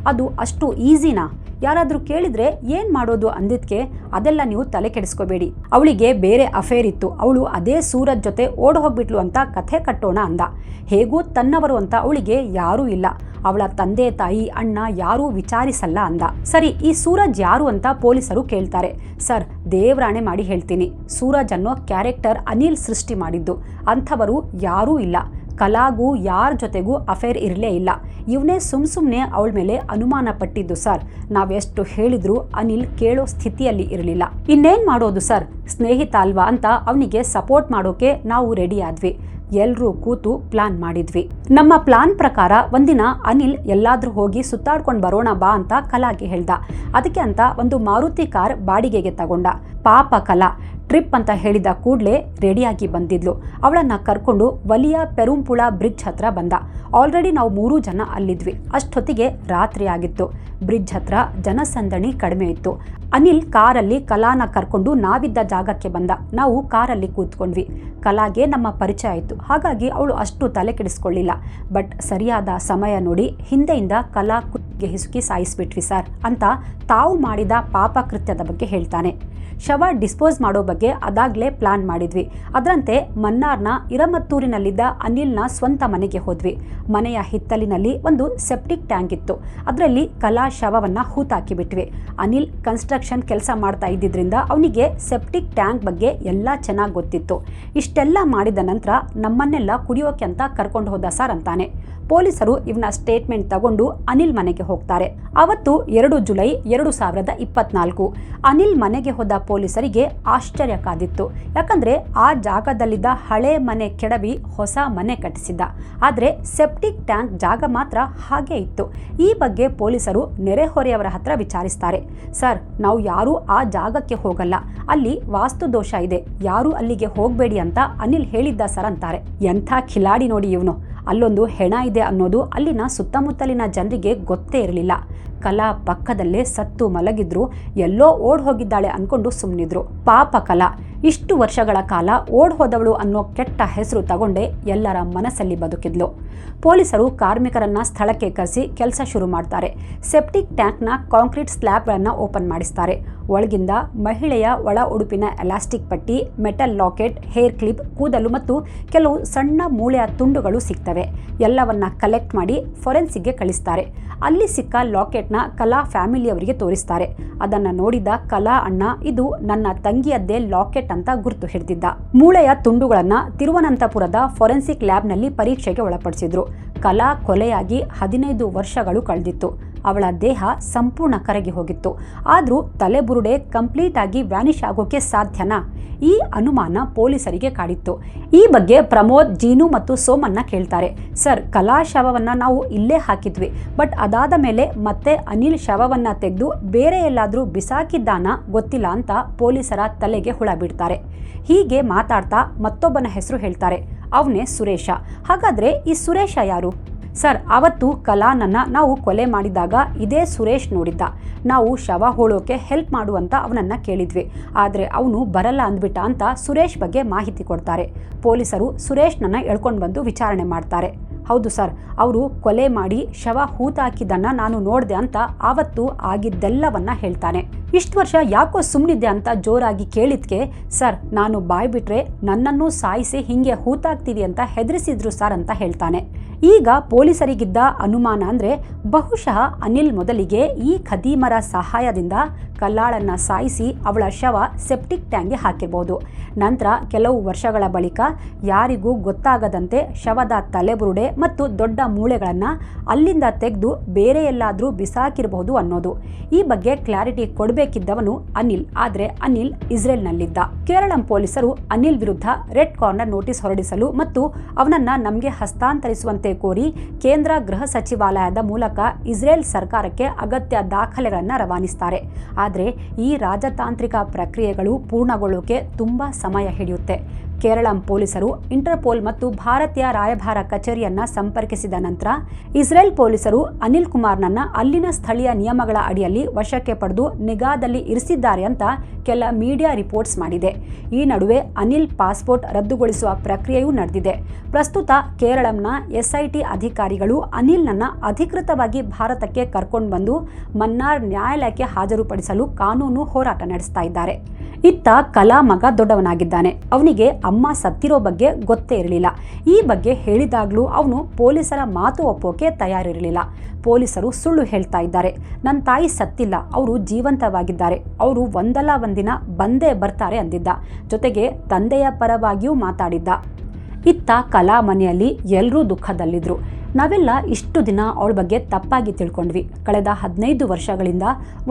ಅದು ಅಷ್ಟು ಈಸಿನಾ? ಯಾರಾದರೂ ಕೇಳಿದ್ರೆ ಏನು ಮಾಡೋದು ಅಂದಿದ್ಕೆ ಅದೆಲ್ಲ ನೀವು ತಲೆ ಕೆಡಿಸ್ಕೋಬೇಡಿ, ಅವಳಿಗೆ ಬೇರೆ ಅಫೇರ್ ಇತ್ತು, ಅವಳು ಅದೇ ಸೂರಜ್ ಜೊತೆ ಓಡ್ ಹೋಗ್ಬಿಟ್ಲು ಅಂತ ಕಥೆ ಕಟ್ಟೋಣ ಅಂದ. ಹೇಗೂ ತನ್ನವರು ಅಂತ ಅವಳಿಗೆ ಯಾರೂ ಇಲ್ಲ, ಅವಳ ತಂದೆ ತಾಯಿ ಅಣ್ಣ ಯಾರೂ ವಿಚಾರಿಸಲ್ಲ ಅಂದ. ಸರಿ, ಈ ಸೂರಜ್ ಯಾರು ಅಂತ ಪೊಲೀಸರು ಕೇಳ್ತಾರೆ. ಸರ್, ದೇವ್ರಾಣೆ ಮಾಡಿ ಹೇಳ್ತೀನಿ, ಸೂರಜ್ ಅನ್ನೋ ಕ್ಯಾರೆಕ್ಟರ್ ಅನಿಲ್ ಸೃಷ್ಟಿ ಮಾಡಿದ್ದು, ಅಂಥವರು ಯಾರೂ ಇಲ್ಲ. ಕಲಾಗೂ ಯಾರ ಜೊತೆಗೂ ಅಫೇರ್ ಇರಲೇ ಇಲ್ಲ, ಇವನೇ ಸುಮ್ಮನೆ ಅವಳ ಮೇಲೆ ಅನುಮಾನ ಪಟ್ಟಿದ್ದು ಸರ್. ನಾವೆಷ್ಟು ಹೇಳಿದ್ರು ಅನಿಲ್ ಕೇಳೋ ಸ್ಥಿತಿಯಲ್ಲಿ ಇರಲಿಲ್ಲ. ಇನ್ನೇನು ಮಾಡೋದು ಸರ್, ಸ್ನೇಹಿತ ಅಲ್ವಾ ಅಂತ ಅವನಿಗೆ ಸಪೋರ್ಟ್ ಮಾಡೋಕೆ ನಾವು ರೆಡಿ ಆದ್ವಿ. ಎಲ್ಲರೂ ಕೂತು ಪ್ಲಾನ್ ಮಾಡಿದ್ವಿ. ನಮ್ಮ ಪ್ಲಾನ್ ಪ್ರಕಾರ ಒಂದಿನ ಅನಿಲ್ ಎಲ್ಲಾದ್ರೂ ಹೋಗಿ ಸುತ್ತಾಡ್ಕೊಂಡು ಬರೋಣ ಬಾ ಅಂತ ಕಲಾಗೆ ಹೇಳ್ದ. ಅದಕ್ಕೆ ಅಂತ ಒಂದು ಮಾರುತಿ ಕಾರ್ ಬಾಡಿಗೆಗೆ ತಗೊಂಡ. ಪಾಪ ಕಲಾ ಟ್ರಿಪ್ ಅಂತ ಹೇಳಿದ ಕೂಡಲೇ ರೆಡಿಯಾಗಿ ಬಂದಿದ್ಲು. ಅವಳನ್ನು ಕರ್ಕೊಂಡು ವಲಿಯ ಪೆರುಂಪುಳ ಬ್ರಿಡ್ಜ್ ಹತ್ರ ಬಂದ. ಆಲ್ರೆಡಿ ನಾವು 3 ಜನ ಅಲ್ಲಿದ್ವಿ. ಅಷ್ಟೊತ್ತಿಗೆ ರಾತ್ರಿ ಆಗಿತ್ತು. ಬ್ರಿಡ್ಜ್ ಹತ್ರ ಜನಸಂದಣಿ ಕಡಿಮೆ ಇತ್ತು. ಅನಿಲ್ ಕಾರಲ್ಲಿ ಕಲಾನ ಕರ್ಕೊಂಡು ನಾವಿದ್ದ ಜಾಗಕ್ಕೆ ಬಂದ. ನಾವು ಕಾರಲ್ಲಿ ಕೂತ್ಕೊಂಡ್ವಿ. ಕಲಾಗೆ ನಮ್ಮ ಪರಿಚಯ ಆಯಿತು, ಹಾಗಾಗಿ ಅವಳು ಅಷ್ಟು ತಲೆ ಕೆಡಿಸ್ಕೊಳ್ಳಿಲ್ಲ. ಬಟ್ ಸರಿಯಾದ ಸಮಯ ನೋಡಿ ಹಿಂದೆಯಿಂದ ಕಲಾ ಕುತ್ತಿಗೆ ಹಿಸುಕಿ ಸಾಯಿಸ್ಬಿಟ್ವಿ ಸರ್ ಅಂತ ತಾವು ಮಾಡಿದ ಪಾಪಕೃತ್ಯದ ಬಗ್ಗೆ ಹೇಳ್ತಾನೆ. ಶವ ಡಿಸ್ಪೋಸ್ ಮಾಡೋ ಬಗ್ಗೆ ಅದಾಗಲೇ ಪ್ಲಾನ್ ಮಾಡಿದ್ವಿ. ಅದರಂತೆ ಮನ್ನಾರ್ನ ಇರಮತ್ತೂರಿನಲ್ಲಿದ್ದ ಅನಿಲ್ನ ಸ್ವಂತ ಮನೆಗೆ ಹೋದ್ವಿ. ಮನೆಯ ಹಿತ್ತಲಿನಲ್ಲಿ ಒಂದು ಸೆಪ್ಟಿಕ್ ಟ್ಯಾಂಕ್ ಇತ್ತು. ಅದರಲ್ಲಿ ಕಲಾ ಶವವನ್ನು ಹೂತಾಕಿಬಿಟ್ವಿ. ಅನಿಲ್ ಕನ್ಸ್ಟ್ರಕ್ಷನ್ ಕೆಲಸ ಮಾಡ್ತಾ ಇದ್ದಿದ್ರಿಂದ ಅವನಿಗೆ ಸೆಪ್ಟಿಕ್ ಟ್ಯಾಂಕ್ ಬಗ್ಗೆ ಎಲ್ಲ ಚೆನ್ನಾಗಿ ಗೊತ್ತಿತ್ತು. ಇಷ್ಟೆಲ್ಲ ಮಾಡಿದ ನಂತರ ನಮ್ಮನ್ನೆಲ್ಲ ಕುಡಿಯೋಕೆ ಅಂತ ಕರ್ಕೊಂಡು ಹೋದ ಸರ್ ಅಂತಾನೆ. ಪೊಲೀಸರು ಇವನ ಸ್ಟೇಟ್ಮೆಂಟ್ ತಗೊಂಡು ಅನಿಲ್ ಮನೆಗೆ ಹೋಗ್ತಾರೆ. ಅವತ್ತು 2 ಜುಲೈ 2024. ಅನಿಲ್ ಮನೆಗೆ ಹೋದ ಪೊಲೀಸರಿಗೆ ಆಶ್ಚರ್ಯ ಕಾದಿತ್ತು. ಯಾಕಂದ್ರೆ ಆ ಜಾಗದಲ್ಲಿದ್ದ ಹಳೆ ಮನೆ ಕೆಡವಿ ಹೊಸ ಮನೆ ಕಟ್ಟಿಸಿದ್ದ. ಆದರೆ ಸೆಪ್ಟಿಕ್ ಟ್ಯಾಂಕ್ ಜಾಗ ಮಾತ್ರ ಹಾಗೆ ಇತ್ತು. ಈ ಬಗ್ಗೆ ಪೊಲೀಸರು ನೆರೆಹೊರೆಯವರ ಹತ್ರ ವಿಚಾರಿಸ್ತಾರೆ. ಸರ್, ನಾವು ಯಾರೂ ಆ ಜಾಗಕ್ಕೆ ಹೋಗಲ್ಲ, ಅಲ್ಲಿ ವಾಸ್ತು ದೋಷ ಇದೆ, ಯಾರೂ ಅಲ್ಲಿಗೆ ಹೋಗಬೇಡಿ ಅಂತ ಅನಿಲ್ ಹೇಳಿದ್ದ ಸರ್ ಅಂತಾರೆ. ಎಂಥ ಖಿಲಾಡಿ ನೋಡಿ ಇವನು. ಅಲ್ಲೊಂದು ಹೆಣ ಇದೆ ಅನ್ನೋದು ಅಲ್ಲಿನ ಸುತ್ತಮುತ್ತಲಿನ ಜನರಿಗೆ ಗೊತ್ತೇ ಇರಲಿಲ್ಲ. ಕಲಾ ಪಕ್ಕದಲ್ಲೇ ಸತ್ತು ಮಲಗಿದ್ರು, ಎಲ್ಲೋ ಓಡ್ ಹೋಗಿದ್ದಾಳೆ ಅನ್ಕೊಂಡು ಸುಮ್ಮನಿದ್ರು. ಪಾಪ ಕಲಾ ಇಷ್ಟು ವರ್ಷಗಳ ಕಾಲ ಓಡ್ ಹೋದವಳು ಅನ್ನೋ ಕೆಟ್ಟ ಹೆಸರು ತಗೊಂಡೇ ಎಲ್ಲರ ಮನಸ್ಸಲ್ಲಿ ಬದುಕಿದ್ಲು. ಪೊಲೀಸರು ಕಾರ್ಮಿಕರನ್ನ ಸ್ಥಳಕ್ಕೆ ಕರೆಸಿ ಕೆಲಸ ಶುರು ಮಾಡ್ತಾರೆ. ಸೆಪ್ಟಿಕ್ ಟ್ಯಾಂಕ್ನ ಕಾಂಕ್ರೀಟ್ ಸ್ಲ್ಯಾಬ್ಗಳನ್ನು ಓಪನ್ ಮಾಡಿಸ್ತಾರೆ. ಒಳಗಿಂದ ಮಹಿಳೆಯ ಒಳ ಉಡುಪಿನ ಎಲಾಸ್ಟಿಕ್ ಪಟ್ಟಿ, ಮೆಟಲ್ ಲಾಕೆಟ್, ಹೇರ್ ಕ್ಲಿಪ್, ಕೂದಲು ಮತ್ತು ಕೆಲವು ಸಣ್ಣ ಮೂಳೆಯ ತುಂಡುಗಳು ಸಿಗ್ತವೆ. ಎಲ್ಲವನ್ನ ಕಲೆಕ್ಟ್ ಮಾಡಿ ಫೊರೆನ್ಸಿಕ್ಗೆ ಕಳಿಸ್ತಾರೆ. ಅಲ್ಲಿ ಸಿಕ್ಕ ಲಾಕೆಟ್ನ ಕಲಾ ಫ್ಯಾಮಿಲಿಯವರಿಗೆ ತೋರಿಸ್ತಾರೆ. ಅದನ್ನು ನೋಡಿದ ಕಲಾ ಅಣ್ಣ, ಇದು ನನ್ನ ತಂಗಿಯದ್ದೇ ಲಾಕೆಟ್ ಅಂತ ಗುರುತು ಹಿಡಿದಿದ್ದ. ಮೂಳೆಯ ತುಂಡುಗಳನ್ನ ತಿರುವನಂತಪುರದ ಫೊರೆನ್ಸಿಕ್ ಲ್ಯಾಬ್ನಲ್ಲಿ ಪರೀಕ್ಷೆಗೆ ಒಳಪಡಿಸಿದ್ರು. ಕಲಾ ಕೊಲೆಯಾಗಿ 15 ವರ್ಷಗಳು ಕಳೆದಿತ್ತು. ಅವಳ ದೇಹ ಸಂಪೂರ್ಣ ಕರಗಿ ಹೋಗಿತ್ತು. ಆದರೂ ತಲೆಬುರುಡೆ ಕಂಪ್ಲೀಟ್ ಆಗಿ ವ್ಯಾನಿಷ್ ಆಗೋಕೆ ಸಾಧ್ಯನಾ? ಈ ಅನುಮಾನ ಪೊಲೀಸರಿಗೆ ಕಾಡಿತ್ತು. ಈ ಬಗ್ಗೆ ಪ್ರಮೋದ್, ಜೀನು ಮತ್ತು ಸೋಮನ್ನ ಕೇಳ್ತಾರೆ. ಸರ್, ಕಲಾ ಶವವನ್ನು ನಾವು ಇಲ್ಲೇ ಹಾಕಿದ್ವಿ, ಬಟ್ ಅದಾದ ಮೇಲೆ ಮತ್ತೆ ಅನಿಲ್ ಶವವನ್ನು ತೆಗೆದು ಬೇರೆ ಎಲ್ಲಾದರೂ ಬಿಸಾಕಿದ್ದಾನ ಗೊತ್ತಿಲ್ಲ ಅಂತ ಪೊಲೀಸರ ತಲೆಗೆ ಹುಳ ಬಿಡ್ತಾರೆ. ಹೀಗೆ ಮಾತಾಡ್ತಾ ಮತ್ತೊಬ್ಬನ ಹೆಸರು ಹೇಳ್ತಾರೆ. ಅವನೇ ಸುರೇಶ. ಹಾಗಾದ್ರೆ ಈ ಸುರೇಶ ಯಾರು? ಸರ್, ಅವತ್ತು ಕಲಾನನ್ನ ನಾವು ಕೊಲೆ ಮಾಡಿದಾಗ ಇದೇ ಸುರೇಶ್ ನೋಡಿದ್ದ. ನಾವು ಶವ ಹೋಳೋಕೆ ಹೆಲ್ಪ್ ಮಾಡುವಂತ ಅವನನ್ನ ಕೇಳಿದ್ವಿ, ಆದರೆ ಅವನು ಬರಲ್ಲ ಅಂದ್ಬಿಟ್ಟ ಅಂತ ಸುರೇಶ್ ಬಗ್ಗೆ ಮಾಹಿತಿ ಕೊಡ್ತಾರೆ. ಪೊಲೀಸರು ಸುರೇಶ್ನನ್ನ ಎಳ್ಕೊಂಡು ಬಂದು ವಿಚಾರಣೆ ಮಾಡ್ತಾರೆ. ಹೌದು ಸರ್, ಅವರು ಕೊಲೆ ಮಾಡಿ ಶವ ಹೂತಾಕಿದ್ದನ್ನ ನಾನು ನೋಡಿದೆ ಅಂತ ಆವತ್ತು ಆಗಿದ್ದೆಲ್ಲವನ್ನ ಹೇಳ್ತಾನೆ. ಇಷ್ಟು ವರ್ಷ ಯಾಕೋ ಸುಮ್ಮನಿದ್ದೆ ಅಂತ ಜೋರಾಗಿ ಕೇಳಿದ್ಕೆ, ಸರ್, ನಾನು ಬಾಯ್ ಬಿಟ್ರೆ ನನ್ನನ್ನು ಸಾಯಿಸಿ ಹಿಂಗೆ ಹೂತಾಕ್ತೀವಿ ಅಂತ ಹೆದರಿಸಿದ್ರು ಸರ್ ಅಂತ ಹೇಳ್ತಾನೆ. ಈಗ ಪೊಲೀಸರಿಗಿದ್ದ ಅನುಮಾನ ಅಂದರೆ ಬಹುಶಃ ಅನಿಲ್ ಮೊದಲಿಗೆ ಈ ಖದೀಮರ ಸಹಾಯದಿಂದ ಕಲ್ಲಾಳನ್ನ ಸಾಯಿಸಿ ಅವಳ ಶವ ಸೆಪ್ಟಿಕ್ ಟ್ಯಾಂಕ್ಗೆ ಹಾಕಿರ್ಬೋದು. ನಂತರ ಕೆಲವು ವರ್ಷಗಳ ಬಳಿಕ ಯಾರಿಗೂ ಗೊತ್ತಾಗದಂತೆ ಶವದ ತಲೆಬುರುಡೆ ಮತ್ತು ದೊಡ್ಡ ಮೂಳೆಗಳನ್ನು ಅಲ್ಲಿಂದ ತೆಗೆದು ಬೇರೆ ಎಲ್ಲಾದರೂ ಬಿಸಾಕಿರಬಹುದು ಅನ್ನೋದು. ಈ ಬಗ್ಗೆ ಕ್ಲಾರಿಟಿ ಕೊಡಬೇಕಿದ್ದವನು ಅನಿಲ್. ಆದರೆ ಅನಿಲ್ ಇಸ್ರೇಲ್ನಲ್ಲಿದ್ದ. ಕೇರಳಂ ಪೊಲೀಸರು ಅನಿಲ್ ವಿರುದ್ಧ ರೆಡ್ ಕಾರ್ನರ್ ನೋಟಿಸ್ ಹೊರಡಿಸಲು ಮತ್ತು ಅವನನ್ನ ನಮಗೆ ಹಸ್ತಾಂತರಿಸುವಂತೆ ಕೋರಿ ಕೇಂದ್ರ ಗೃಹ ಸಚಿವಾಲಯದ ಮೂಲಕ ಇಸ್ರೇಲ್ ಸರ್ಕಾರಕ್ಕೆ ಅಗತ್ಯ ದಾಖಲೆಗಳನ್ನು ರವಾನಿಸ್ತಾರೆ. ಆದರೆ ಈ ರಾಜತಾಂತ್ರಿಕ ಪ್ರಕ್ರಿಯೆಗಳು ಪೂರ್ಣಗೊಳ್ಳೋಕೆ ತುಂಬ ಸಮಯ ಹಿಡಿಯುತ್ತೆ. ಕೇರಳಂ ಪೊಲೀಸರು ಇಂಟರ್ಪೋಲ್ ಮತ್ತು ಭಾರತೀಯ ರಾಯಭಾರ ಕಚೇರಿಯನ್ನ ಸಂಪರ್ಕಿಸಿದ ನಂತರ ಇಸ್ರೇಲ್ ಪೊಲೀಸರು ಅನಿಲ್ ಕುಮಾರ್ನನ್ನ ಅಲ್ಲಿನ ಸ್ಥಳೀಯ ನಿಯಮಗಳ ಅಡಿಯಲ್ಲಿ ವಶಕ್ಕೆ ಪಡೆದು ನಿಗಾದಲ್ಲಿ ಇರಿಸಿದ್ದಾರೆ ಅಂತ ಕೆಲ ಮೀಡಿಯಾ ರಿಪೋರ್ಟ್ಸ್ ಮಾಡಿದೆ. ಈ ನಡುವೆ ಅನಿಲ್ ಪಾಸ್ಪೋರ್ಟ್ ರದ್ದುಗೊಳಿಸುವ ಪ್ರಕ್ರಿಯೆಯೂ ನಡೆದಿದೆ. ಪ್ರಸ್ತುತ ಕೇರಳಂನ ಎಸ್ಐಟಿ ಅಧಿಕಾರಿಗಳು ಅನಿಲ್ನನ್ನ ಅಧಿಕೃತವಾಗಿ ಭಾರತಕ್ಕೆ ಕರ್ಕೊಂಡು ಬಂದು ಮನ್ನಾರ್ ನ್ಯಾಯಾಲಯಕ್ಕೆ ಹಾಜರುಪಡಿಸಲು ಕಾನೂನು ಹೋರಾಟ ನಡೆಸ್ತಾ ಇದ್ದಾರೆ. ಇತ್ತ ಕಲಾ ಮಗ ದೊಡ್ಡವನಾಗಿದ್ದಾನೆ. ಅವನಿಗೆ ಅಮ್ಮ ಸತ್ತಿರೋ ಬಗ್ಗೆ ಗೊತ್ತೇ ಇರಲಿಲ್ಲ. ಈ ಬಗ್ಗೆ ಹೇಳಿದಾಗಲೂ ಅವನು ಪೊಲೀಸರ ಮಾತು ಒಪ್ಪೋಕೆ ತಯಾರಿರಲಿಲ್ಲ. ಪೊಲೀಸರು ಸುಳ್ಳು ಹೇಳ್ತಾ ಇದ್ದಾರೆ, ನನ್ನ ತಾಯಿ ಸತ್ತಿಲ್ಲ, ಅವರು ಜೀವಂತವಾಗಿದ್ದಾರೆ, ಅವರು ಒಂದಲ್ಲ ಒಂದಿನ ಬಂದೇ ಬರ್ತಾರೆ ಅಂದಿದ್ದ. ಜೊತೆಗೆ ತಂದೆಯ ಪರವಾಗಿಯೂ ಮಾತಾಡಿದ್ದ. ಇತ್ತ ಕಲಾ ಮನೆಯಲ್ಲಿ ಎಲ್ಲರೂ ದುಃಖದಲ್ಲಿದ್ದರು. ನಾವೆಲ್ಲ ಇಷ್ಟು ದಿನ ಅವಳ ಬಗ್ಗೆ ತಪ್ಪಾಗಿ ತಿಳ್ಕೊಂಡ್ವಿ. ಕಳೆದ 15 ವರ್ಷಗಳಿಂದ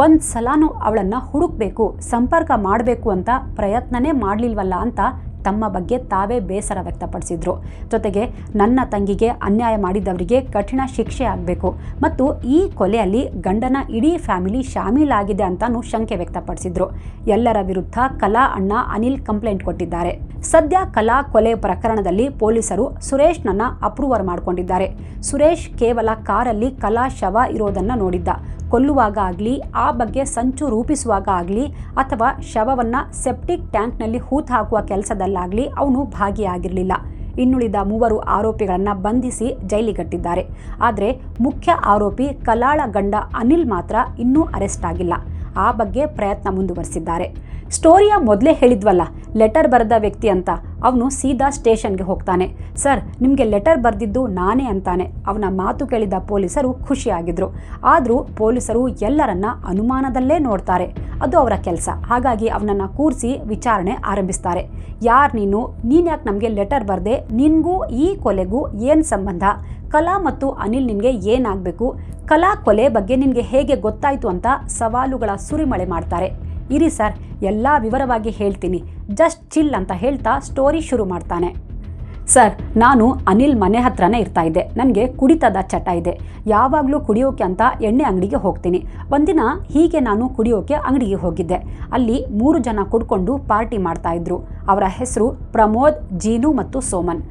ಒಂದು ಸಲನೂ ಅವಳನ್ನು ಹುಡುಕ್ಬೇಕು, ಸಂಪರ್ಕ ಮಾಡಬೇಕು ಅಂತ ಪ್ರಯತ್ನನೇ ಮಾಡಲಿಲ್ವಲ್ಲ ಅಂತ ತಮ್ಮ ಬಗ್ಗೆ ತಾವೇ ಬೇಸರ ವ್ಯಕ್ತಪಡಿಸಿದ್ರು. ಜೊತೆಗೆ ನನ್ನ ತಂಗಿಗೆ ಅನ್ಯಾಯ ಮಾಡಿದವರಿಗೆ ಕಠಿಣ ಶಿಕ್ಷೆ ಆಗಬೇಕು ಮತ್ತು ಈ ಕೊಲೆಯಲ್ಲಿ ಗಂಡನ ಇಡೀ ಫ್ಯಾಮಿಲಿ ಶಾಮೀಲಾಗಿದೆ ಅಂತಾನೂ ಶಂಕೆ ವ್ಯಕ್ತಪಡಿಸಿದ್ರು. ಎಲ್ಲರ ವಿರುದ್ಧ ಕಲಾ ಅಣ್ಣ ಅನಿಲ್ ಕಂಪ್ಲೇಂಟ್ ಕೊಟ್ಟಿದ್ದಾರೆ. ಸದ್ಯ ಕಲಾ ಕೊಲೆ ಪ್ರಕರಣದಲ್ಲಿ ಪೊಲೀಸರು ಸುರೇಶ್ನನ್ನ ಅಪ್ರೂವರ್ ಮಾಡಿಕೊಂಡಿದ್ದಾರೆ. ಸುರೇಶ್ ಕೇವಲ ಕಾರಲ್ಲಿ ಕಲಾ ಶವ ಇರೋದನ್ನ ನೋಡಿದ್ದ. ಕೊಲ್ಲುವಾಗ ಆಗಲಿ, ಆ ಬಗ್ಗೆ ಸಂಚು ರೂಪಿಸುವಾಗ ಆಗಲಿ ಅಥವಾ ಶವವನ್ನ ಸೆಪ್ಟಿಕ್ ಟ್ಯಾಂಕ್ನಲ್ಲಿ ಹೂತು ಹಾಕುವ ಕೆಲಸದಲ್ಲಾಗಲಿ ಅವನು ಭಾಗಿಯಾಗಿರಲಿಲ್ಲ. ಇನ್ನುಳಿದ 3 ಆರೋಪಿಗಳನ್ನು ಬಂಧಿಸಿ ಜೈಲಿಗಟ್ಟಿದ್ದಾರೆ. ಆದರೆ ಮುಖ್ಯ ಆರೋಪಿ ಕಲಾಳ ಗಂಡ ಅನಿಲ್ ಮಾತ್ರ ಇನ್ನೂ ಅರೆಸ್ಟ್ ಆಗಿಲ್ಲ. ಆ ಬಗ್ಗೆ ಪ್ರಯತ್ನ ಮುಂದುವರಿಸಿದ್ದಾರೆ. ಸ್ಟೋರಿಯ ಮೊದಲೇ ಹೇಳಿದ್ವಲ್ಲ, ಲೆಟರ್ ಬರೆದ ವ್ಯಕ್ತಿ ಅಂತ. ಅವನು ಸೀದಾ ಸ್ಟೇಷನ್ಗೆ ಹೋಗ್ತಾನೆ. ಸರ್, ನಿಮಗೆ ಲೆಟರ್ ಬರೆದಿದ್ದು ನಾನೇ ಅಂತಾನೆ. ಅವನ ಮಾತು ಕೇಳಿದ ಪೊಲೀಸರು ಖುಷಿಯಾಗಿದ್ರು. ಆದರೂ ಪೊಲೀಸರು ಎಲ್ಲರನ್ನ ಅನುಮಾನದಲ್ಲೇ ನೋಡ್ತಾರೆ. ಅದು ಅವರ ಕೆಲಸ. ಹಾಗಾಗಿ ಅವನನ್ನು ಕೂರಿಸಿ ವಿಚಾರಣೆ ಆರಂಭಿಸ್ತಾರೆ. ಯಾರು ನೀನು ಯಾಕೆ ನಮಗೆ ಲೆಟರ್ ಬರೆದೆ? ನಿನಗೂ ಈ ಕೊಲೆಗೂ ಏನು ಸಂಬಂಧ? ಕಲಾ ಮತ್ತು ಅನಿಲ್ ನಿನಗೆ ಏನಾಗಬೇಕು? ಕಲಾ ಕೊಲೆ ಬಗ್ಗೆ ನಿನಗೆ ಹೇಗೆ ಗೊತ್ತಾಯಿತು ಅಂತ ಸವಾಲುಗಳ ಸುರಿಮಳೆ ಮಾಡ್ತಾರೆ. ಇರಿ ಸರ್, ಎಲ್ಲ ವಿವರವಾಗಿ ಹೇಳ್ತೀನಿ, ಜಸ್ಟ್ ಚಿಲ್ ಅಂತ ಹೇಳ್ತಾ ಸ್ಟೋರಿ ಶುರು ಮಾಡ್ತಾನೆ. ಸರ್, ನಾನು ಅನಿಲ್ ಮನೆ ಹತ್ರನೇ ಇರ್ತಾ ಇದ್ದೆ. ನನಗೆ ಕುಡಿತದ ಚಟ ಇದೆ. ಯಾವಾಗಲೂ ಕುಡಿಯೋಕೆ ಅಂತ ಎಣ್ಣೆ ಅಂಗಡಿಗೆ ಹೋಗ್ತೀನಿ. ಒಂದಿನ ಹೀಗೆ ನಾನು ಕುಡಿಯೋಕೆ ಅಂಗಡಿಗೆ ಹೋಗಿದ್ದೆ. ಅಲ್ಲಿ 3 ಜನ ಕುಡ್ಕೊಂಡು ಪಾರ್ಟಿ ಮಾಡ್ತಾ ಇದ್ರು. ಅವರ ಹೆಸರು ಪ್ರಮೋದ್, ಜೀನು ಮತ್ತು ಸೋಮನ್.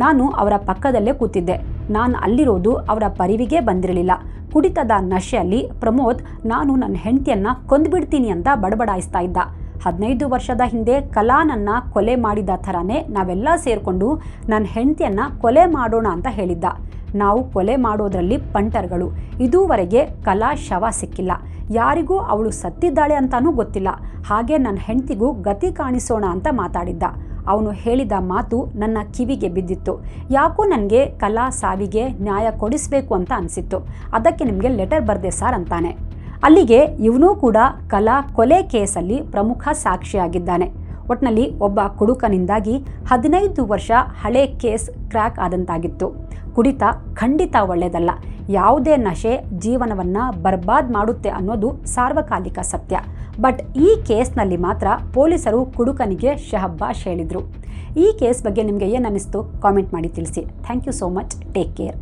ನಾನು ಅವರ ಪಕ್ಕದಲ್ಲೇ ಕೂತಿದ್ದೆ. ನಾನು ಅಲ್ಲಿರೋದು ಅವರ ಪರಿವಿಗೆ ಬಂದಿರಲಿಲ್ಲ. ಕುಡಿತದ ನಶೆಯಲ್ಲಿ ಪ್ರಮೋದ್ ನಾನು ನನ್ನ ಹೆಂಡತಿಯನ್ನು ಕೊಂದುಬಿಡ್ತೀನಿ ಅಂತ ಬಡಬಡಾಯಿಸ್ತಾ ಇದ್ದ. 15 ವರ್ಷದ ಹಿಂದೆ ಕಲಾನನ್ನ ಕೊಲೆ ಮಾಡಿದ ಥರನೇ ನಾವೆಲ್ಲ ಸೇರಿಕೊಂಡು ನನ್ನ ಹೆಂಡತಿಯನ್ನು ಕೊಲೆ ಮಾಡೋಣ ಅಂತ ಹೇಳಿದ್ದ. ನಾವು ಕೊಲೆ ಮಾಡೋದ್ರಲ್ಲಿ ಪಂಟರ್ಗಳು. ಇದುವರೆಗೆ ಕಲಾ ಶವ ಸಿಕ್ಕಿಲ್ಲ. ಯಾರಿಗೂ ಅವಳು ಸತ್ತಿದ್ದಾಳೆ ಅಂತಾನೂ ಗೊತ್ತಿಲ್ಲ. ಹಾಗೆ ನನ್ನ ಹೆಂಡತಿಗೂ ಗತಿ ಕಾಣಿಸೋಣ ಅಂತ ಮಾತಾಡಿದ್ದ. ಅವನು ಹೇಳಿದ ಮಾತು ನನ್ನ ಕಿವಿಗೆ ಬಿದ್ದಿತ್ತು. ಯಾಕೋ ನನಗೆ ಕಲಾ ಸಾವಿಗೆ ನ್ಯಾಯ ಕೊಡಿಸಬೇಕು ಅಂತ ಅನಿಸಿತ್ತು. ಅದಕ್ಕೆ ನಿಮಗೆ ಲೆಟರ್ ಬರೆದೆ ಸರ್ ಅಂತಾನೆ. ಅಲ್ಲಿಗೆ ಇವನೂ ಕೂಡ ಕಲಾ ಕೊಲೆ ಕೇಸಲ್ಲಿ ಪ್ರಮುಖ ಸಾಕ್ಷಿಯಾಗಿದ್ದಾನೆ. ಒಟ್ಟಿನಲ್ಲಿ ಒಬ್ಬ ಕುಡುಕನಿಂದಾಗಿ 15 ವರ್ಷ ಹಳೆ ಕೇಸ್ ಕ್ರ್ಯಾಕ್ ಆದಂತಾಗಿತ್ತು. ಕುಡಿತ ಖಂಡಿತ ಒಳ್ಳೆಯದಲ್ಲ. ಯಾವುದೇ ನಶೆ ಜೀವನವನ್ನು ಬರ್ಬಾದ್ ಮಾಡುತ್ತೆ ಅನ್ನೋದು ಸಾರ್ವಕಾಲಿಕ ಸತ್ಯ. ಬಟ್ ಈ ಕೇಸ್ನಲ್ಲಿ ಮಾತ್ರ ಪೊಲೀಸರು ಕುಡುಕನಿಗೆ ಶಹಬ್ಬಾಷ್ ಹೇಳಿದರು. ಈ ಕೇಸ್ ಬಗ್ಗೆ ನಿಮಗೆ ಏನು ಅನ್ನಿಸ್ತು? ಕಾಮೆಂಟ್ ಮಾಡಿ ತಿಳಿಸಿ. Thank you so much. Take care.